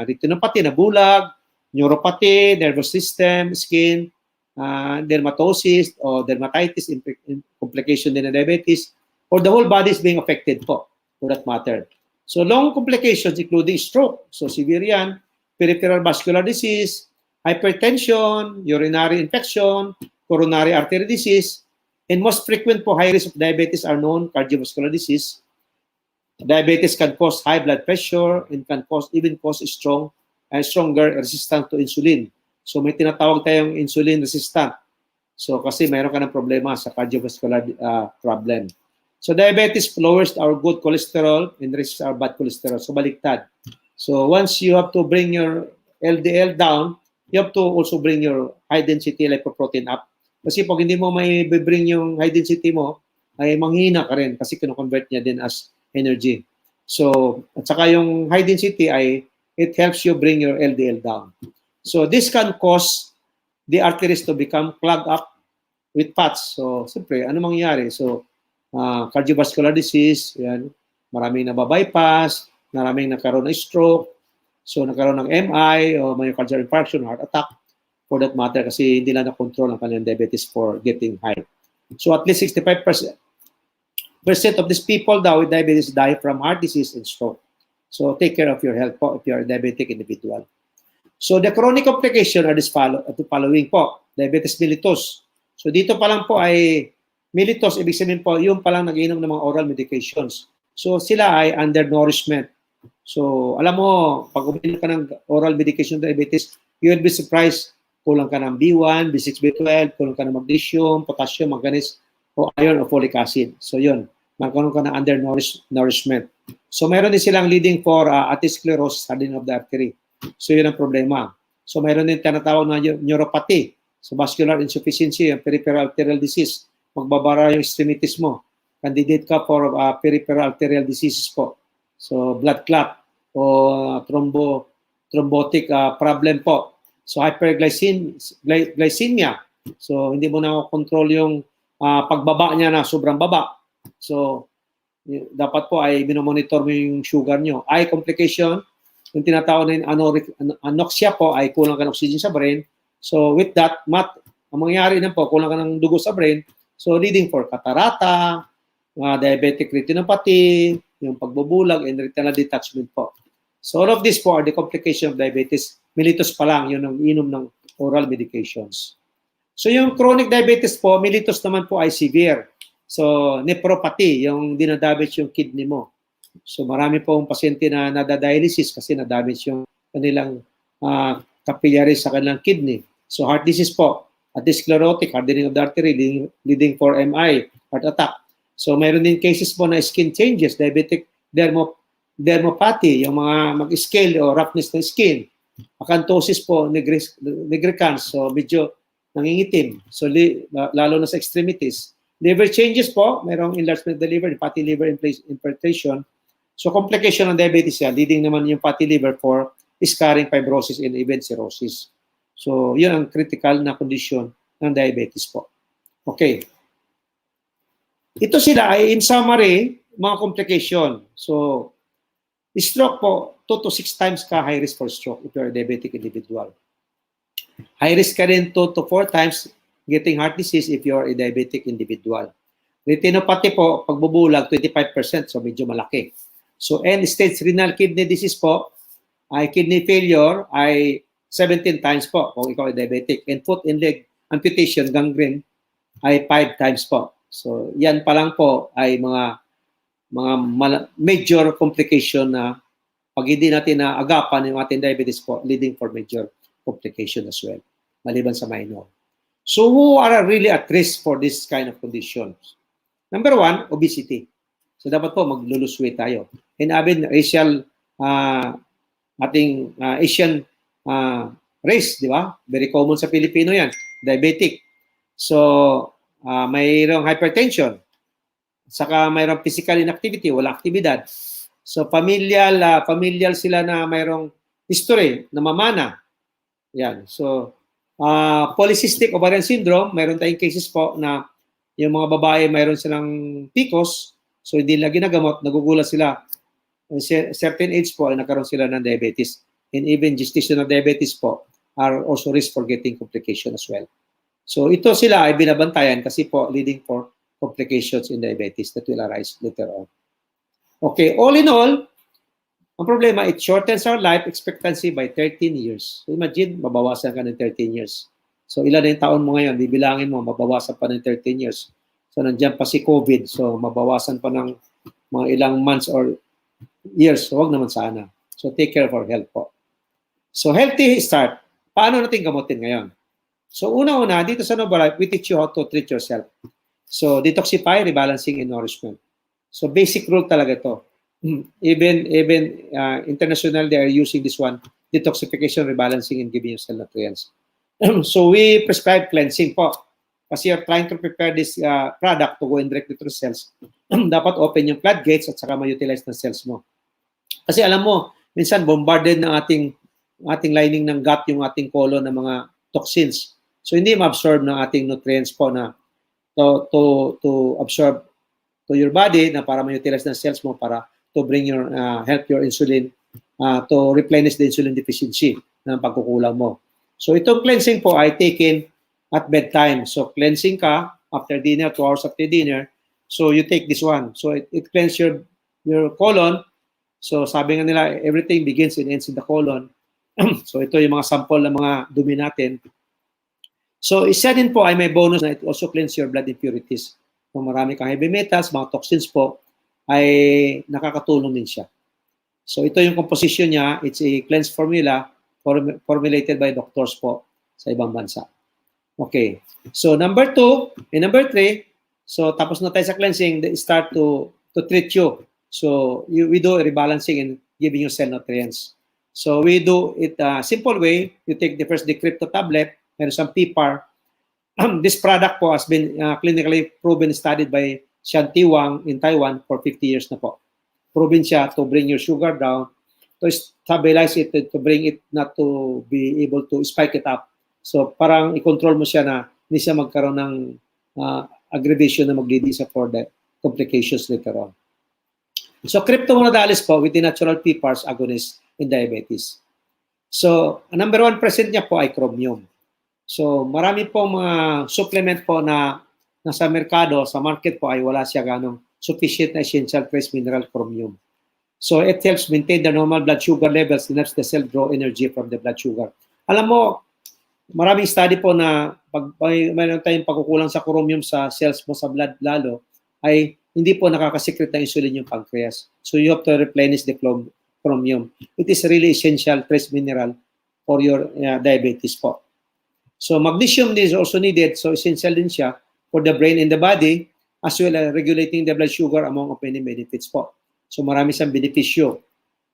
retinopathy na bulag, neuropathy, nervous system, skin, dermatosis o dermatitis, complication din ng diabetes, or the whole body is being affected po, for that matter. So long complications including stroke, so severe yan, peripheral vascular disease, hypertension, urinary infection, coronary artery disease, and most frequent po high risk of diabetes are known cardiovascular disease. Diabetes can cause high blood pressure and can even cause stronger resistance to insulin. So may tinatawag tayong insulin resistant. So kasi mayroon ka ng problema sa cardiovascular problem. So diabetes lowers our good cholesterol and raises our bad cholesterol. So baliktad. So once you have to bring your LDL down, you have to also bring your high density lipoprotein up. Kasi pag hindi mo may bring yung high density mo, ay manghina ka rin kasi kino-convert niya din as energy. So, at saka yung high density ay it helps you bring your LDL down. So this can cause the arteries to become clogged up with fats. So, siyempre, ano mangyayari? So, cardiovascular disease, yan, maraming nababypass, maraming nagkaroon ng stroke, so nagkaroon ng MI o myocardial infarction, heart attack, for that matter, kasi hindi na na-control ang kanilang diabetes for getting high. So at least 65% of these people daw with diabetes die from heart disease and stroke. So take care of your health po if you are a diabetic individual. So the chronic complication are the following po. Diabetes mellitus. So dito pa lang po ay mellitus, ibig sabihin po, yung pa lang nag-inom ng mga oral medications. So sila ay undernourishment. So alam mo, pag uminom ka ng oral medication diabetes, you will be surprised. Kulang ka ng B1, B6, B12, kulang ka ng magnesium, potassium, manganese, o iron o folic acid. So yun, magkaroon ka ng undernourishment. So mayroon din silang leading for atherosclerosis, hardening of the artery. So yun ang problema. So mayroon din tinatawag na neuropathy. So vascular insufficiency, peripheral arterial disease. Magbabara yung extremities mo. Candidate ka for peripheral arterial diseases po. So blood clot o thrombotic problem po. So hyperglycemia. So hindi mo na control yung pagbaba niya na sobrang baba. So dapat po ay minomonitor mo yung sugar nyo. Eye complication, yung tinatawag na yung anoxia po ay kulang ka ng oxygen sa brain. So with that, ang mangyayari na po, kulang ka ng dugo sa brain. So leading for catarata, diabetic retinopathy, yung pagbubulag and retinal detachment po. So all of this po are the complication of diabetes. Mellitus pa lang, yun ang inom ng oral medications. So yung chronic diabetes po, mellitus naman po ay severe. So nephropathy, yung dinadamage yung kidney mo. So marami pong pasyente na nadadialysis kasi nadamage yung kanilang capillaries sa kanilang kidney. So heart disease po, atherosclerotic, hardening of the artery, leading for MI, heart attack. So mayroon din cases po na skin changes, diabetic dermopathy, yung mga mag-scale o roughness ng skin. Acanthosis po, nigricans, so medyo nangingitim. So lalo na sa extremities. Liver changes po, mayroong enlargement of the liver, fatty liver infiltration. So complication ng diabetes yan, leading naman yung fatty liver for scarring, fibrosis, and even cirrhosis. So yun ang critical na condition ng diabetes po. Okay. Ito sila ay in summary, mga complication. So stroke po, 2 to 6 times ka high risk for stroke if you're a diabetic individual. High risk ka rin 2 to 4 times getting heart disease if you're a diabetic individual. Retinopathy po, pagbubulag, 25%, so medyo malaki. So end-stage renal kidney disease po, ay kidney failure ay 17 times po kung ikaw ay diabetic. And foot and leg amputation, gangrene, ay 5 times po. So yan pa lang po ay mga major complication na pag hindi natin naagapan yung ating diabetes po, leading for major complication as well, maliban sa minor. So who are really at risk for this kind of conditions? Number 1, obesity. So dapat po maglulose weight tayo. And even racial, Asian race, di ba? Very common sa Pilipino yan, diabetic. So mayroong hypertension. Saka mayroong physical inactivity, wala aktibidad. So familial sila na mayroong history, na mamana. Yan. So polycystic ovarian syndrome, mayroon tayong cases po na yung mga babae mayroon silang PCOS, so hindi nila ginagamot, nagugulat sila. Certain age po ay nagkaroon sila ng diabetes. And even gestational diabetes po are also risk for getting complication as well. So ito sila ay binabantayan kasi po leading for complications in diabetes that will arise later on. Okay, all in all, ang problema, it shortens our life expectancy by 13 years. So imagine, mabawasan ka ng 13 years. So ilan na yung taon mo ngayon, bibilangin mo, mabawasan pa ng 13 years. So nandiyan pa si COVID, so mabawasan pa ng mga ilang months or years. So wag naman sana. So take care of our health po. So healthy start. Paano natin gamutin ngayon? So una-una, dito sa Noble Life, we teach you how to treat yourself. So detoxify, rebalancing, and nourishment. So basic rule talaga to. Even international, they are using this one, detoxification, rebalancing, and giving yourself nutrients. So we prescribe cleansing po. Kasi you're trying to prepare this product to go in directly to the cells. Dapat open yung floodgates at saka ma-utilize ng cells mo. Kasi alam mo, minsan bombarded ng ating lining ng gut yung ating colon ng mga toxins. So hindi ma-absorb ng ating nutrients po na to absorb to your body na para ma-utilize ng cells mo para to bring your help your insulin to replenish the insulin deficiency ng pagkukulang mo. So itong cleansing po ay taken at bedtime. So cleansing ka after dinner, 2 hours after dinner. So you take this one. So it cleanses your colon. So sabi nga nila, everything begins and ends in the colon. So ito yung mga sample ng mga dumi natin. So isa din po ay may bonus na it also cleanses your blood impurities. Kung marami kang heavy metals, mga toxins po, ay nakakatulong din siya. So ito yung composition niya. It's a cleanse formula formulated by doctors po sa ibang bansa. Okay. So number 2 and number 3, so tapos na tayo sa cleansing, they start to treat you. So we do rebalancing and giving you cell nutrients. So we do it simple way. You take the crypto tablet and some PPAR. This product po has been clinically proven, studied by Shanti Wang in Taiwan for 50 years na po. Proven siya to bring your sugar down, to stabilize it, to bring it not to be able to spike it up. So parang i-control mo siya na hindi siya magkaroon ng aggravation na mag-lead sa for the complications later on. So cryptomonadalis po with the natural PPARs agonist in diabetes. So number 1 present niya po ay chromium. So marami pong mga supplement po na nasa merkado, sa market po ay wala siya ganong sufficient na essential trace mineral chromium. So it helps maintain the normal blood sugar levels and helps the cell draw energy from the blood sugar. Alam mo, maraming study po na pag mayroon tayong pagkukulang sa chromium sa cells mo sa blood lalo, ay hindi po nakakasekret ng insulin yung pancreas. So you have to replenish the chromium. It is really essential trace mineral for your diabetes po. So magnesium is also needed, so essential din siya for the brain and the body, as well as regulating the blood sugar among many benefits po. So marami siyang benepisyo.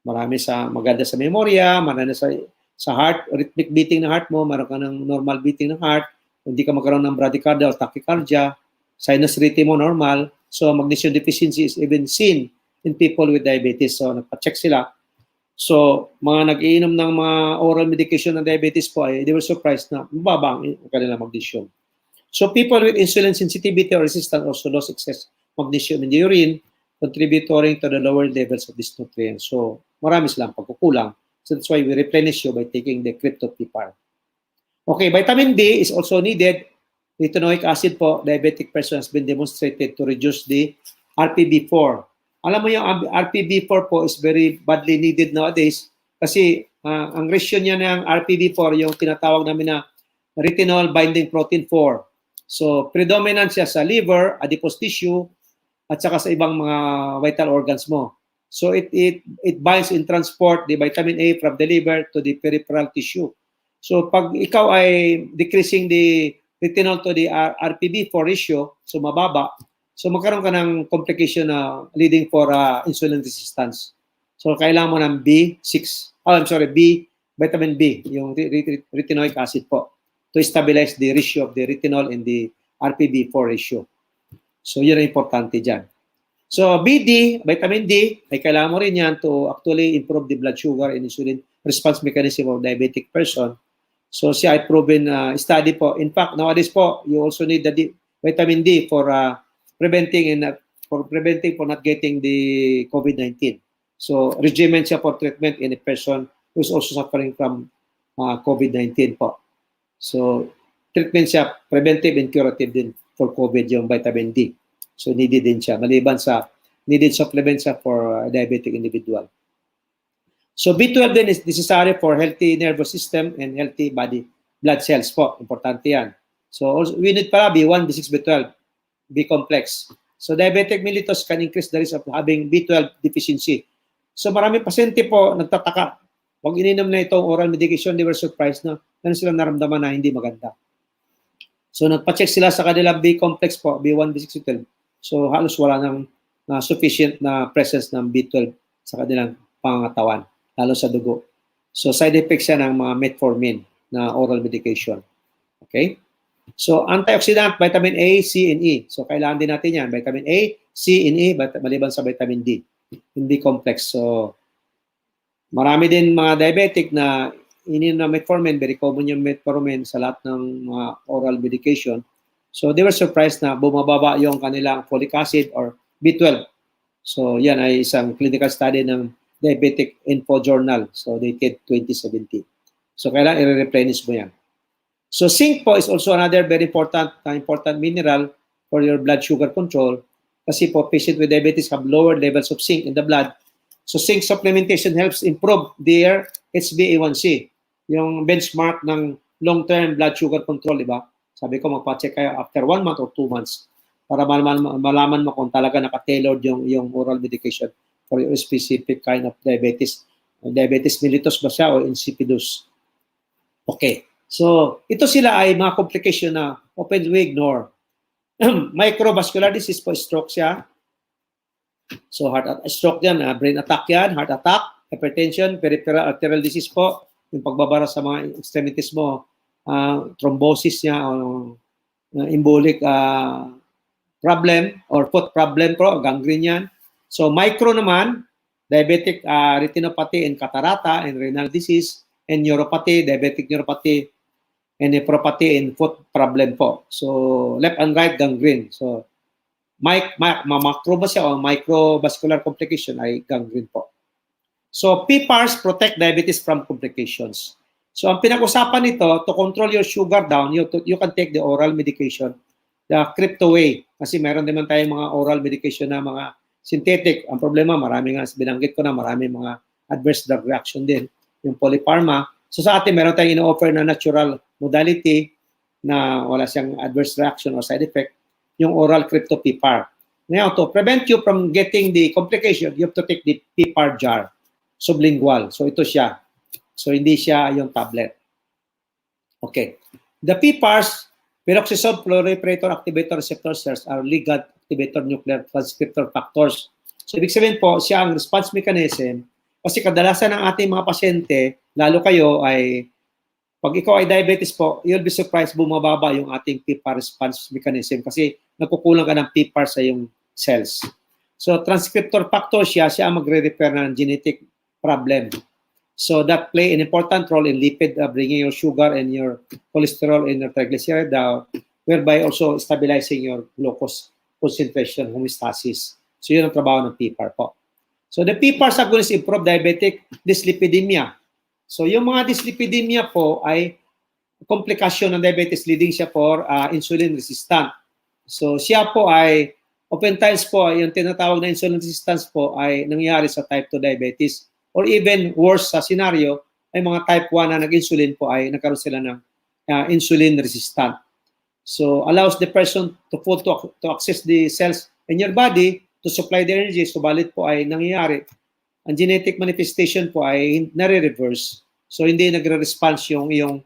Marami maganda sa memorya, marami sa heart, rhythmic beating ng heart mo, meron ka ng normal beating ng heart, hindi ka magkaroon ng bradycardia o tachycardia, sinus rhythm mo normal. So magnesium deficiency is even seen in people with diabetes. So nagpa-check sila. So mga nag-iinom ng mga oral medication ng diabetes po ay they were surprised na mababa ang kanilang magnesium. So people with insulin sensitivity or resistance also lost excess magnesium in the urine, contributing to the lower levels of this nutrient. So marami silang pagkukulang. So that's why we replenish you by taking the crypto PPAR. Okay, vitamin D is also needed. Retinoic acid po, diabetic person has been demonstrated to reduce the RPB4. Alam mo yung RPB4 po is very badly needed nowadays kasi ang ratio niya ng RPB4 yung tinatawag namin na retinol binding protein 4. So predominant siya sa liver, adipose tissue, at saka sa ibang mga vital organs mo. So it binds and transport the vitamin A from the liver to the peripheral tissue. So pag ikaw ay decreasing the retinol to the RPB4 ratio, so mababa, so magkaroon ka ng complication na leading for insulin resistance. So kailangan mo ng vitamin B, yung retinoic acid po, to stabilize the ratio of the retinol and the RPB4 ratio. So yun ang importante dyan. So vitamin D, ay kailangan mo rin yan to actually improve the blood sugar and insulin response mechanism of diabetic person. So siya ay proven study po. In fact, nowadays po, you also need the vitamin D for preventing for not getting the COVID-19. So regimen siya for treatment in a person who is also suffering from COVID-19 po. So treatment siya, preventive and curative din for COVID yung vitamin D. So needed din siya. Maliban sa needed supplement siya for diabetic individual. So B12 din is necessary for healthy nervous system and healthy body blood cells po. Importante yan. So also, we need para B1, B6, B12, B complex. So diabetic mellitus can increase the risk of having B12 deficiency. So marami pasyente po nagtataka. Pag ininom na itong oral medication, they were surprised na silang naramdaman na hindi maganda. So nagpa-check sila sa kanilang B complex po, B1, B6, B12. So halos wala nang sufficient na presence ng B12 sa kanilang pangangatawan, lalo sa dugo. So side effects yan ng mga metformin na oral medication. Okay? So antioxidant, vitamin A, C, and E. So kailangan din natin yan. Vitamin A, C, and E, maliban sa vitamin D. Hindi complex. So marami din mga diabetic na ininom na metformin, very common yung metformin sa lahat ng mga oral medication. So they were surprised na bumababa yung kanilang folic acid or B12. So yan ay isang clinical study ng Diabetic Info Journal. So dated 2017. So kailangan i-replenish mo yan. So zinc po is also another very important mineral for your blood sugar control. Kasi po, patient with diabetes have lower levels of zinc in the blood. So zinc supplementation helps improve their HbA1c, yung benchmark ng long-term blood sugar control, di ba? Sabi ko, magpa-check kayo after 1 month or 2 months para malaman mo kung talaga naka-tailored yung oral medication for your specific kind of diabetes. Diabetes mellitus ba siya o insipidus? Okay. So, ito sila ay mga complication na open we ignore. Microvascular disease po, stroke siya. So, stroke yan, brain attack yan, heart attack, hypertension, peripheral arterial disease po, yung pagbabara sa mga extremities mo, thrombosis niya, embolic problem, or foot problem po, gangrene yan. So, micro naman, diabetic retinopathy and catarata and renal disease, and neuropathy, diabetic neuropathy, and nephropathy and foot problem po. So, left and right gangrene. So, macro ba siya o microvascular complication ay gangrene po. So, PPARs protect diabetes from complications. So, ang pinag-usapan nito, to control your sugar down, you can take the oral medication, the crypto way. Kasi meron naman tayong mga oral medication na mga synthetic. Ang problema, marami nga, binanggit ko na, marami mga adverse drug reaction din. Yung polypharma. So, sa atin, meron tayong ino-offer na natural modality na wala siyang adverse reaction or side effect, yung oral crypto PPAR. Now, to prevent you from getting the complication, you have to take the PPAR jar, sublingual. So, ito siya. So, hindi siya yung tablet. Okay. The PPARs, peroxisome proliferator activator receptor cells are ligand activator nuclear transcriptor factors. So, ibig sabihin po, siya ang response mechanism kasi kadalasan ng ating mga pasyente, lalo kayo ay pag ikaw ay diabetes po, you'll be surprised bumababa yung ating PPAR response mechanism kasi nagkukulang ka ng PPAR sa yung cells. So, transcriptor factor siya ang magre-repair ng genetic problem. So, that play an important role in lipid bringing your sugar and your cholesterol and your triglyceride down, whereby also stabilizing your glucose concentration, homeostasis. So, yun ang trabaho ng PPAR po. So, the PPARs agonists improve diabetic dyslipidemia. So, yung mga dyslipidemia po ay komplikasyon ng diabetes leading siya for insulin resistant. So, siya po ay, oftentimes po, yung tinatawag na insulin resistance po ay nangyayari sa type 2 diabetes. Or even worse sa scenario, ay mga type 1 na nag-insulin po ay nagkaroon sila ng insulin resistant. So, allows the person to access the cells in your body to supply the energy. Subalit po ay nangyayari ang genetic manifestation po ay nare-reverse. So, hindi nagre-response yung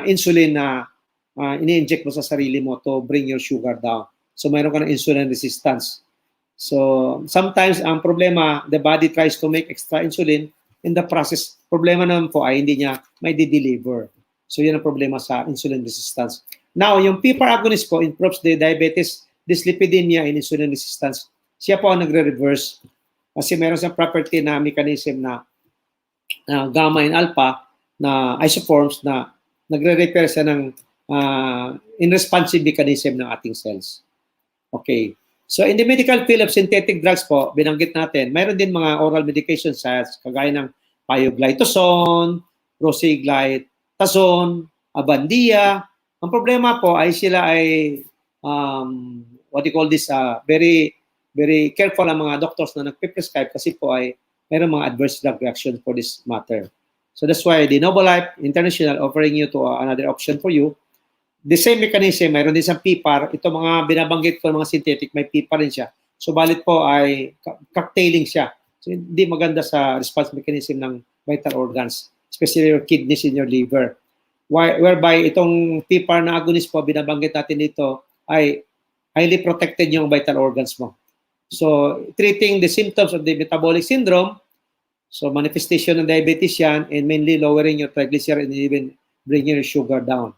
insulin na ini-inject mo sa sarili mo to bring your sugar down. So, mayroon ka ng insulin resistance. So, sometimes ang problema, the body tries to make extra insulin. In the process, problema naman po ay hindi niya may de-deliver. So, yun ang problema sa insulin resistance. Now, yung PPAR agonist po improves the diabetes, dyslipidemia, and insulin resistance. Siya po ang nagre-reverse. Kasi meron siyang property na mechanism na gamma and alpha na isoforms na nagre-repair siya ng in-responsive mechanism ng ating cells. Okay. So in the medical field of synthetic drugs po, binanggit natin, mayroon din mga oral medications kagaya ng pioglitazone, rosiglitazone, abandia. Ang problema po ay sila ay what do you call this, very careful ang mga doctors na nagpe-prescribe kasi po ay mayroong mga adverse drug reaction for this matter. So that's why the Noble Life International offering you to another option for you. The same mechanism, mayroon din sa PPAR. Ito mga binabanggit ko, mga synthetic, may PPAR rin siya. So balit po ay cocktailing siya. So hindi maganda sa response mechanism ng vital organs, especially your kidneys and your liver. Whereby itong PPAR na agonist po, binabanggit natin dito, ay highly protected yung vital organs mo. So, treating the symptoms of the metabolic syndrome, so manifestation ng diabetes yan, and mainly lowering your triglyceride and even bringing your sugar down.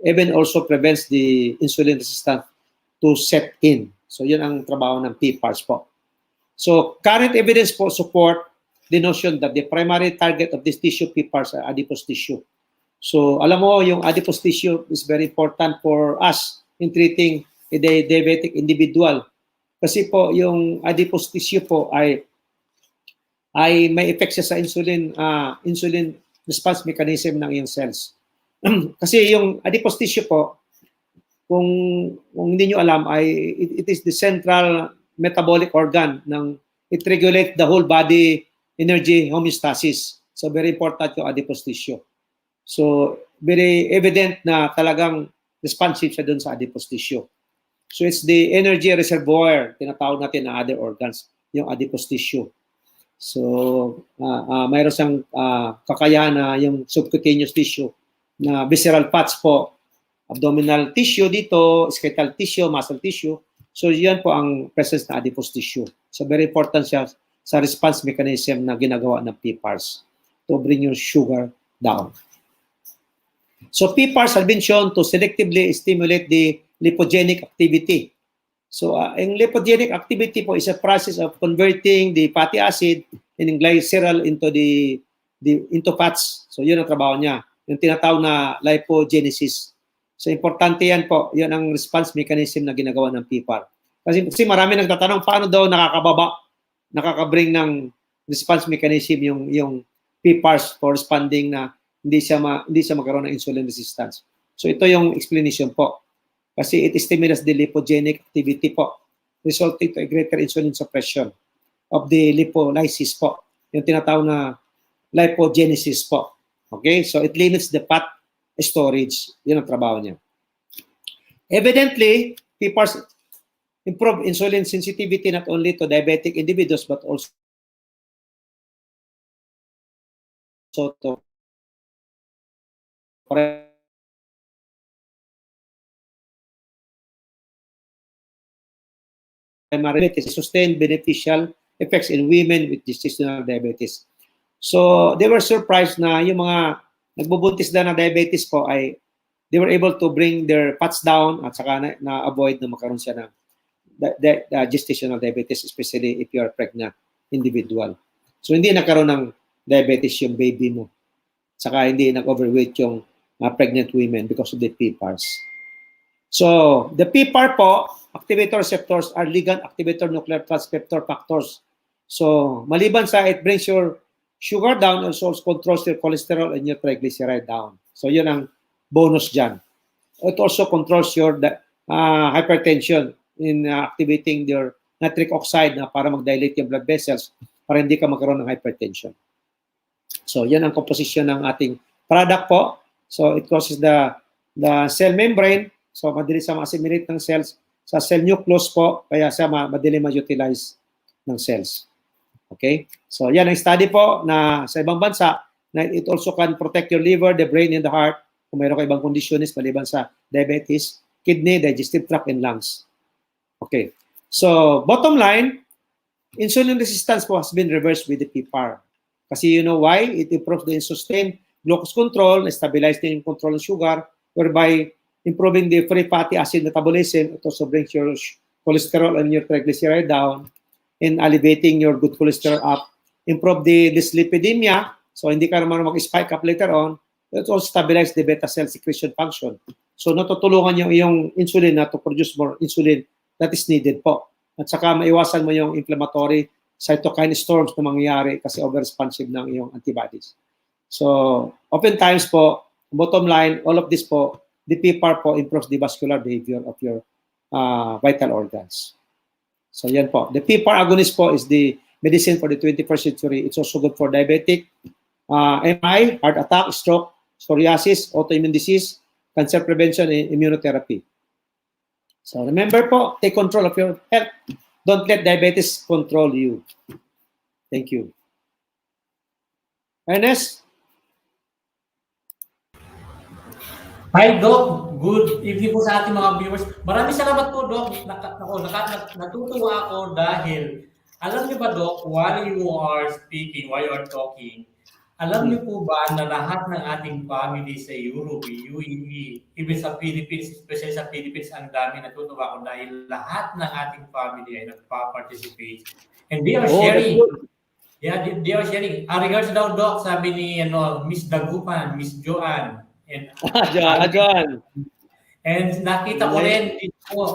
Even also prevents the insulin resistance to set in. So, yun ang trabaho ng PPARs po. So, current evidence po support the notion that the primary target of this tissue PPARs are adipose tissue. So alam mo, yung adipose tissue is very important for us in treating a diabetic individual. Kasi po yung adipose tissue po ay may effect siya sa insulin response mechanism ng iyong cells. Kasi yung adipose tissue po, kung hindi nyo alam, it is the central metabolic organ ng it regulates the whole body energy homeostasis. So very important yung adipose tissue. So very evident na talagang responsive siya dun sa adipose tissue. So it's the energy reservoir, tinatawag natin na other organs, yung adipose tissue. So mayroon siyang kakayahan na yung subcutaneous tissue na visceral fats po, abdominal tissue dito, skeletal tissue, muscle tissue. So yan po ang presence na adipose tissue. So very important siya sa response mechanism na ginagawa ng PPARs to bring your sugar down. So PPARs have been shown to selectively stimulate the lipogenic activity. So ang lipogenic activity po is a process of converting the fatty acid and glycerol into fats. So yun ang trabaho niya, yung tinatawag na lipogenesis. So importante yan po, yun ang response mechanism na ginagawa ng PPAR. Kasi marami nagtatanong paano daw nakakabring ng response mechanism yung PPARs for responding na hindi siya magkaroon ng insulin resistance. So ito yung explanation po. Kasi it stimulates the lipogenic activity po, resulting to a greater insulin suppression of the lipolysis po. Yung tinatawag na lipogenesis po. Okay? So it limits the fat storage. Yun ang trabaho niya. Evidently, PPARs improve insulin sensitivity not only to diabetic individuals but also to primary sustained beneficial effects in women with gestational diabetes. So they were surprised na yung mga nagbubuntis na diabetes po ay they were able to bring their fats down at saka na-avoid na magkaroon siya ng gestational diabetes, especially if you are pregnant individual. So hindi nagkaroon ng diabetes yung baby mo. Saka hindi nag-overweight yung pregnant women because of the PPARs. So the PPAR po, activator receptors are ligand activator nuclear transcriptor factors. So maliban sa it brings your sugar down, also controls your cholesterol and your triglyceride down. So yun ang bonus dyan. It also controls your hypertension in activating your nitric oxide na para mag-dilate yung blood vessels para hindi ka magkaroon ng hypertension. So yan ang composition ng ating product po. So it causes the cell membrane. So madali sa ma-assimilate ng cells sa cell nucleus po, kaya siya madali ma-utilize ng cells. Okay? So yan ang study po na sa ibang bansa na it also can protect your liver, the brain, and the heart kung mayroon ka ibang conditions maliban sa diabetes, kidney, digestive tract, and lungs. Okay. So bottom line, insulin resistance po has been reversed with the PPAR. Kasi you know why? It improves the sustained glucose control, stabilize the control of sugar, whereby improving the free fatty acid metabolism. It also brings your cholesterol and your triglyceride down and alleviating your good cholesterol up. Improve the dyslipidemia, so hindi ka naman mag-spike up later on. It also stabilize the beta cell secretion function. So natutulungan yung iyong insulin na to produce more insulin that is needed po. At saka maiwasan mo yung inflammatory cytokine storms na mangyayari kasi over-responsive ng iyong antibodies. So oftentimes po, bottom line, all of this po, the PPAR po improves the vascular behavior of your vital organs. So yan po. The PPAR agonist po is the medicine for the 21st century. It's also good for diabetic, MI, heart attack, stroke, psoriasis, autoimmune disease, cancer prevention, and immunotherapy. So remember po, take control of your health. Don't let diabetes control you. Thank you. Ernest?
Hi, Doc. Good evening po sa ating mga viewers. Maraming salamat po, Doc. Natutuwa ako dahil, alam niyo ba, Doc, while you are speaking, while you are talking, alam niyo po ba na lahat ng ating family sa Europe, UAE, even sa Philippines, especially sa Philippines, ang dami natutuwa ko dahil lahat ng ating family ay nagpa-participate. And they are sharing. Yeah, they are sharing. Regards daw, Doc, sabi ni Miss Dagupan, Miss Joanne. And,
John.
and nakita ko rin dito,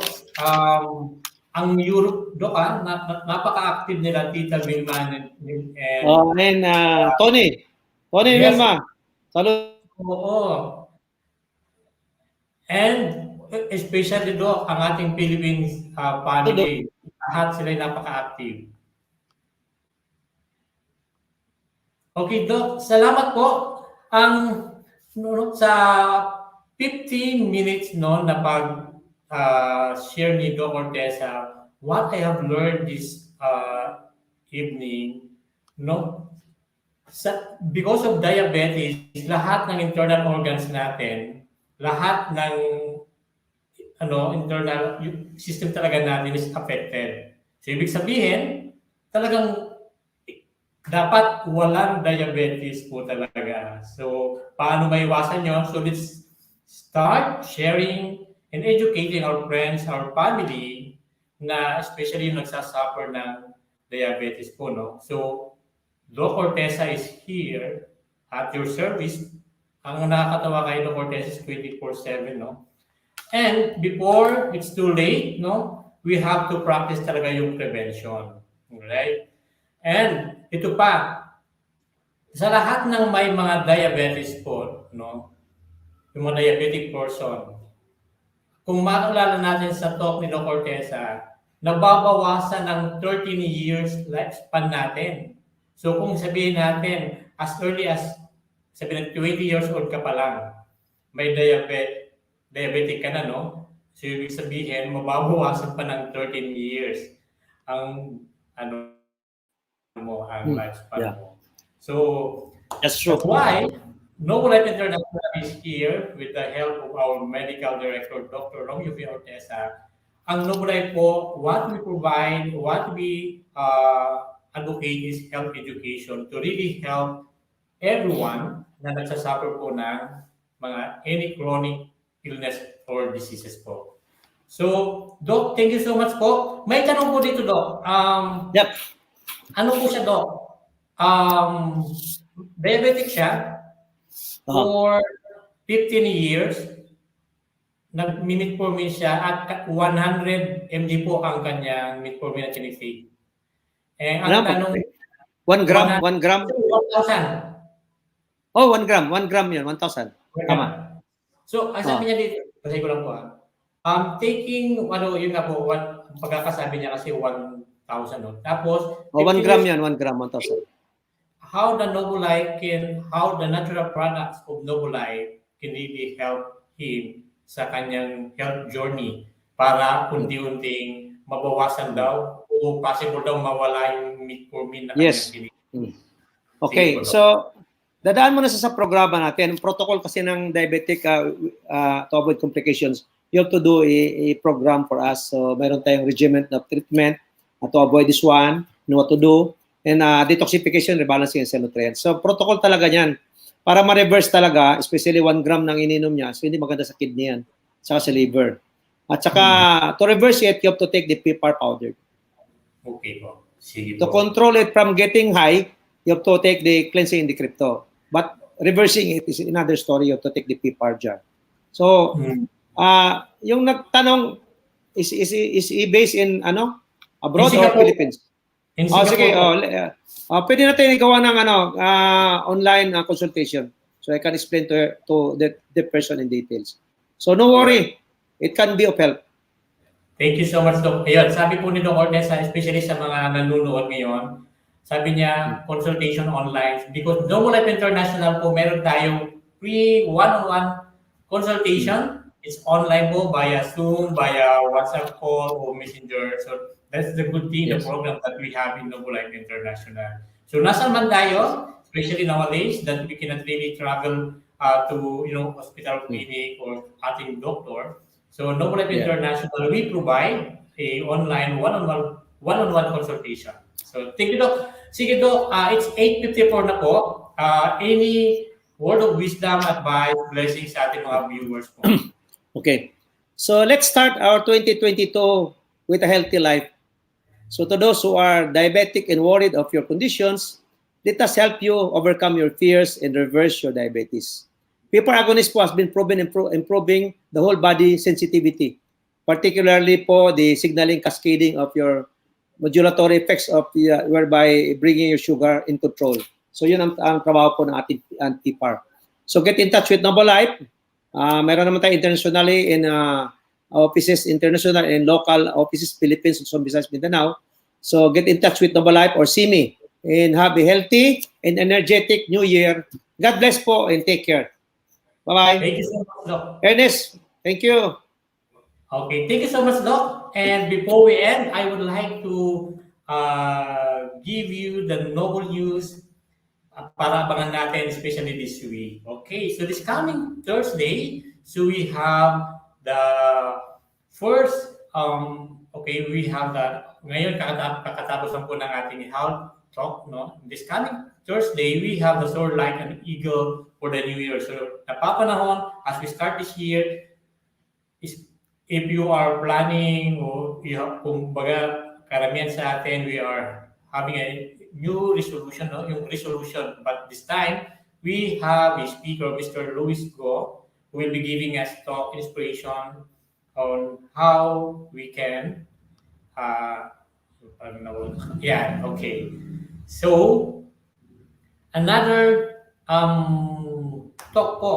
ang Europe, Doc, napaka-active nila, Tita Vilma. And
And Tony. Tony
yes,
Vilma. Salut.
oo. And especially, Doc, ang ating Philippines family, lahat sila napaka-active. Okay, Doc. Salamat po. Ang sa 15 minutes na share ni Doc Orteza, what I have learned this evening, because of diabetes, lahat ng internal organs natin, lahat ng internal system talaga natin is affected. So, ibig sabihin, talagang dapat walang diabetes po talaga. So, paano maiwasan nyo? So, let's start sharing and educating our friends, our family, na especially yung nagsasuffer ng diabetes po, no? So, Doc Orteza is here at your service. Ang nakakatawa kay Doc Orteza is 24/7, no? And before it's too late, no? We have to practice talaga yung prevention. Right? And ito pa, sa lahat ng may mga diabetes po, no? Yung mga diabetic person, kung maalala natin sa talk ni Doc Orteza, nababawasan ng 13 years lifespan natin. So kung sabihin natin, as early as sabihin 20 years old ka pa lang, may diabetic ka na, no? So ibig sabihin, mababawasan pa ng 13 years ang lifespan mo. So
That's true.
that's why Noble Life International is here with the help of our medical director, Dr. Romeo V Orteza. Ang Noble Life po, what we provide, what we advocate is health education to really help everyone na nagsasuffer po ng mga any chronic illness or diseases po. So, Doc, thank you so much po. May tanong po dito, Doc.
Yep.
Ano po siya, Doc? Diabetic siya for 15 years. Nag-metformin siya at 100 mg po ang kanyang metformin na tinitake. Eh, ang tanong...
1 gram? 1 gram?
1,000.
Oh, 1 gram. 1 gram yun. 1,000. Tama.
So, ang sabi niya dito, kasi ko lang po taking, yun nga po, pagkakasabi niya kasi 1,000, no? Tapos,
1 gram yan. 1 gram, 1,000.
How the natural products of Noble Life can really help him sa kanyang health journey para unti-unting mabawasan daw o possible daw mawala yung metformin na kanyang
Yes. Okay, so dadaan mo na sa programa natin. Protocol kasi ng diabetic to avoid complications, you have to do a program for us. So mayroon tayong regimen of treatment to avoid this one, know what to do, and detoxification, rebalancing, and cell nutrients. So protocol talaga yan. Para ma-reverse talaga, especially 1 gram ng ininom niya, so hindi maganda sa kidney yan, saka sa liver. At saka, to reverse it, you have to take the PPAR powder.
Okay po. Sige
To
po.
control it from getting high, you have to take the cleansing and the crypto. But reversing it is another story. You have to take the PPAR jar. So, yung nagtanong, is he based in, abroad or Philippines?
In Singapore.
Sige. Pwede natin igawa ng online consultation. So I can explain to the person in details. So no worry, it can be of help.
Thank you so much, Doc. Ayun, sabi po ni Doc Orteza, especially sa mga nanonood ngayon, sabi niya, consultation online. Because Noble Life International po, meron tayong free one-on-one consultation. It's online po via Zoom, via WhatsApp call, or Messenger. So that's the good thing, the program that we have in Noble Life International. So nasaan man tayo, especially nowadays, that we cannot really travel to hospital, clinic, or ating doctor. So Noble Life International, we provide a online one-on-one consultation. So thank you, Doc. Sige, Doc, it's 8:54 na po. Any word of wisdom, advice, blessings sa ating mga viewers po?
Okay. So let's start our 2022 with a healthy life. So to those who are diabetic and worried of your conditions, let us help you overcome your fears and reverse your diabetes. PPAR agonist po has been proven improving the whole body sensitivity, particularly po the signaling cascading of your modulatory effects of whereby bringing your sugar in control. So yun ang trabaho po ng ating PPAR. So get in touch with Noble Life. Meron naman tayo internationally in offices, international and local offices, Philippines, Luzon, Visayas, Mindanao. So get in touch with Noble Life or see me, and have a healthy and energetic new year. God bless po and take care. Bye-bye.
Thank you so much, Doc.
Ernest, thank you.
Okay, thank you so much, Doc. And before we end, I would like to give you the noble news para abangan natin, especially this week. Okay, so this coming Thursday, so we have the first, we have the, ngayon kakatapos lang po ng ating health talk, no? This coming Thursday, we have the Soar Like an Eagle for the New Year. So, napapanahon, as we start this year, if you are planning, o kung baga, karamihan sa atin, we are having a new resolution, no? Yung resolution. But this time, we have a speaker, Mr. Luis Go, who will be giving us talk inspiration on how we can, okay. So, another talk po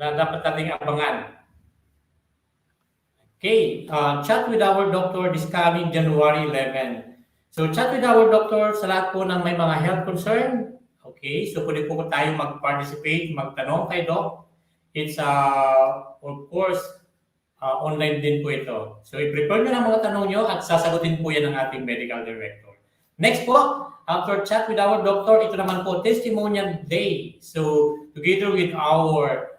na dapat nating abangan. Okay, chat with our doctor this coming January 11. So, chat with our doctor sa lahat po ng may mga health concern. Okay, so pwede po tayo mag-participate, magtanong kay Doc. It's, of course, online din po ito. So, i-prepare nyo lang mga tanong nyo at sasagutin po yan ng ating medical director. Next po, after chat with our doctor, ito naman po, testimonial day. So, together with our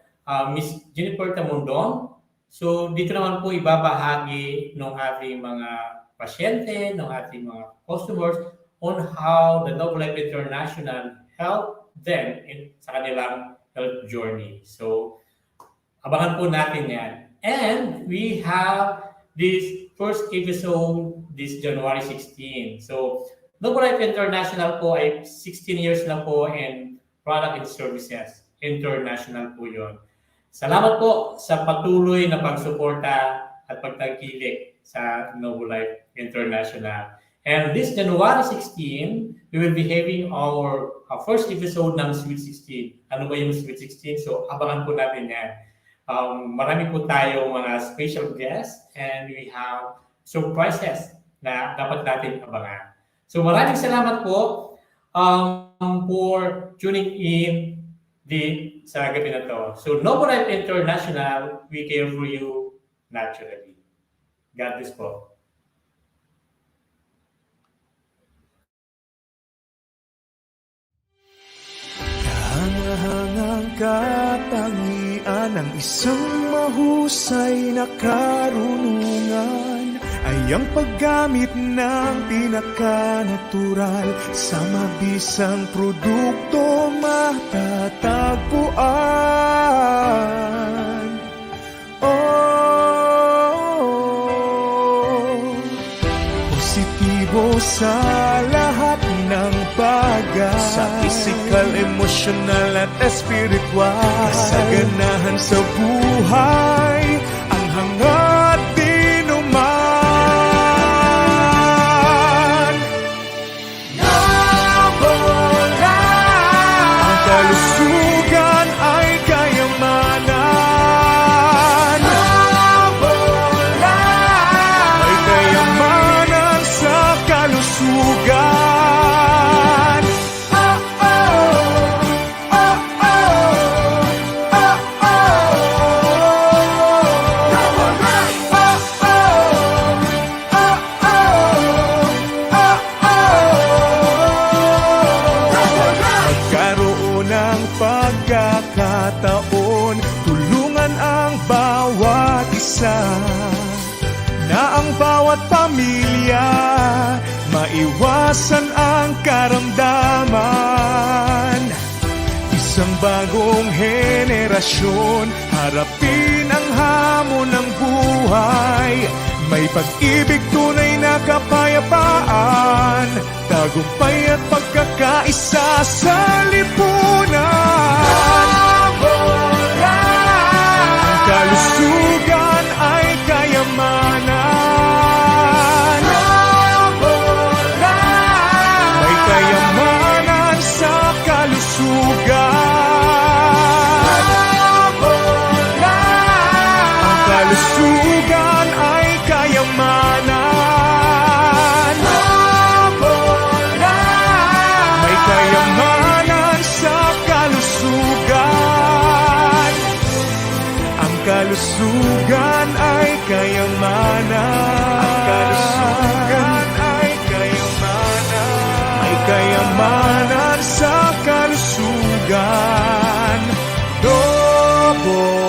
Miss Jennifer Tamundong, so dito naman po ibabahagi ng ating mga pasyente, ng ating mga customers on how the Noble Life International helped them sa kanilang health journey. So, abangan po natin yan. And we have this first episode this January 16. So, Noble Life International po ay 16 years na po in product and services. International po yun. Salamat po sa patuloy na pagsuporta at pagtangkilik sa Noble Life International. And this January 16, we will be having our first episode ng Sweet 16. Ano ba yung Sweet 16? So, abangan po natin yan. Marami po tayong mga special guests and we have surprises na dapat natin abangan. So maraming salamat po for tuning in sa gabi na to. So Noble Life International, we care for you naturally. God bless po.
Kahangahangang katangian ng isang mahusay na karunungan ay ang paggamit ng pinakanatural sa mabisang produkto matatagpuan. Positibo sa lahat ng bagay, sa physical, emotional at spiritual, kasaganahan sa buhay, ang hangad dinuman. Noble Life, ang kalusugan ay kayamanan. Noble Life, may kayamanan sa kalusugan. Pagkakataon, tulungan ang bawat isa, na ang bawat pamilya maiwasan ang karamdaman. Isang bagong henerasyon, harapin ang hamon ng buhay, may pag-ibig, tunay na kapayapaan. tagumpay at pagkakaisa sa lipunan. Ang kalusugan ay kayamanan. May kayamanan sa kalusugan. Ang kalusugan ay kayamanan. May kayamanan sa kalusugan. Ang kalusugan ay kayamanan. Ang kalusugan ay kayamanan. May kayamanan sa kalusugan. Double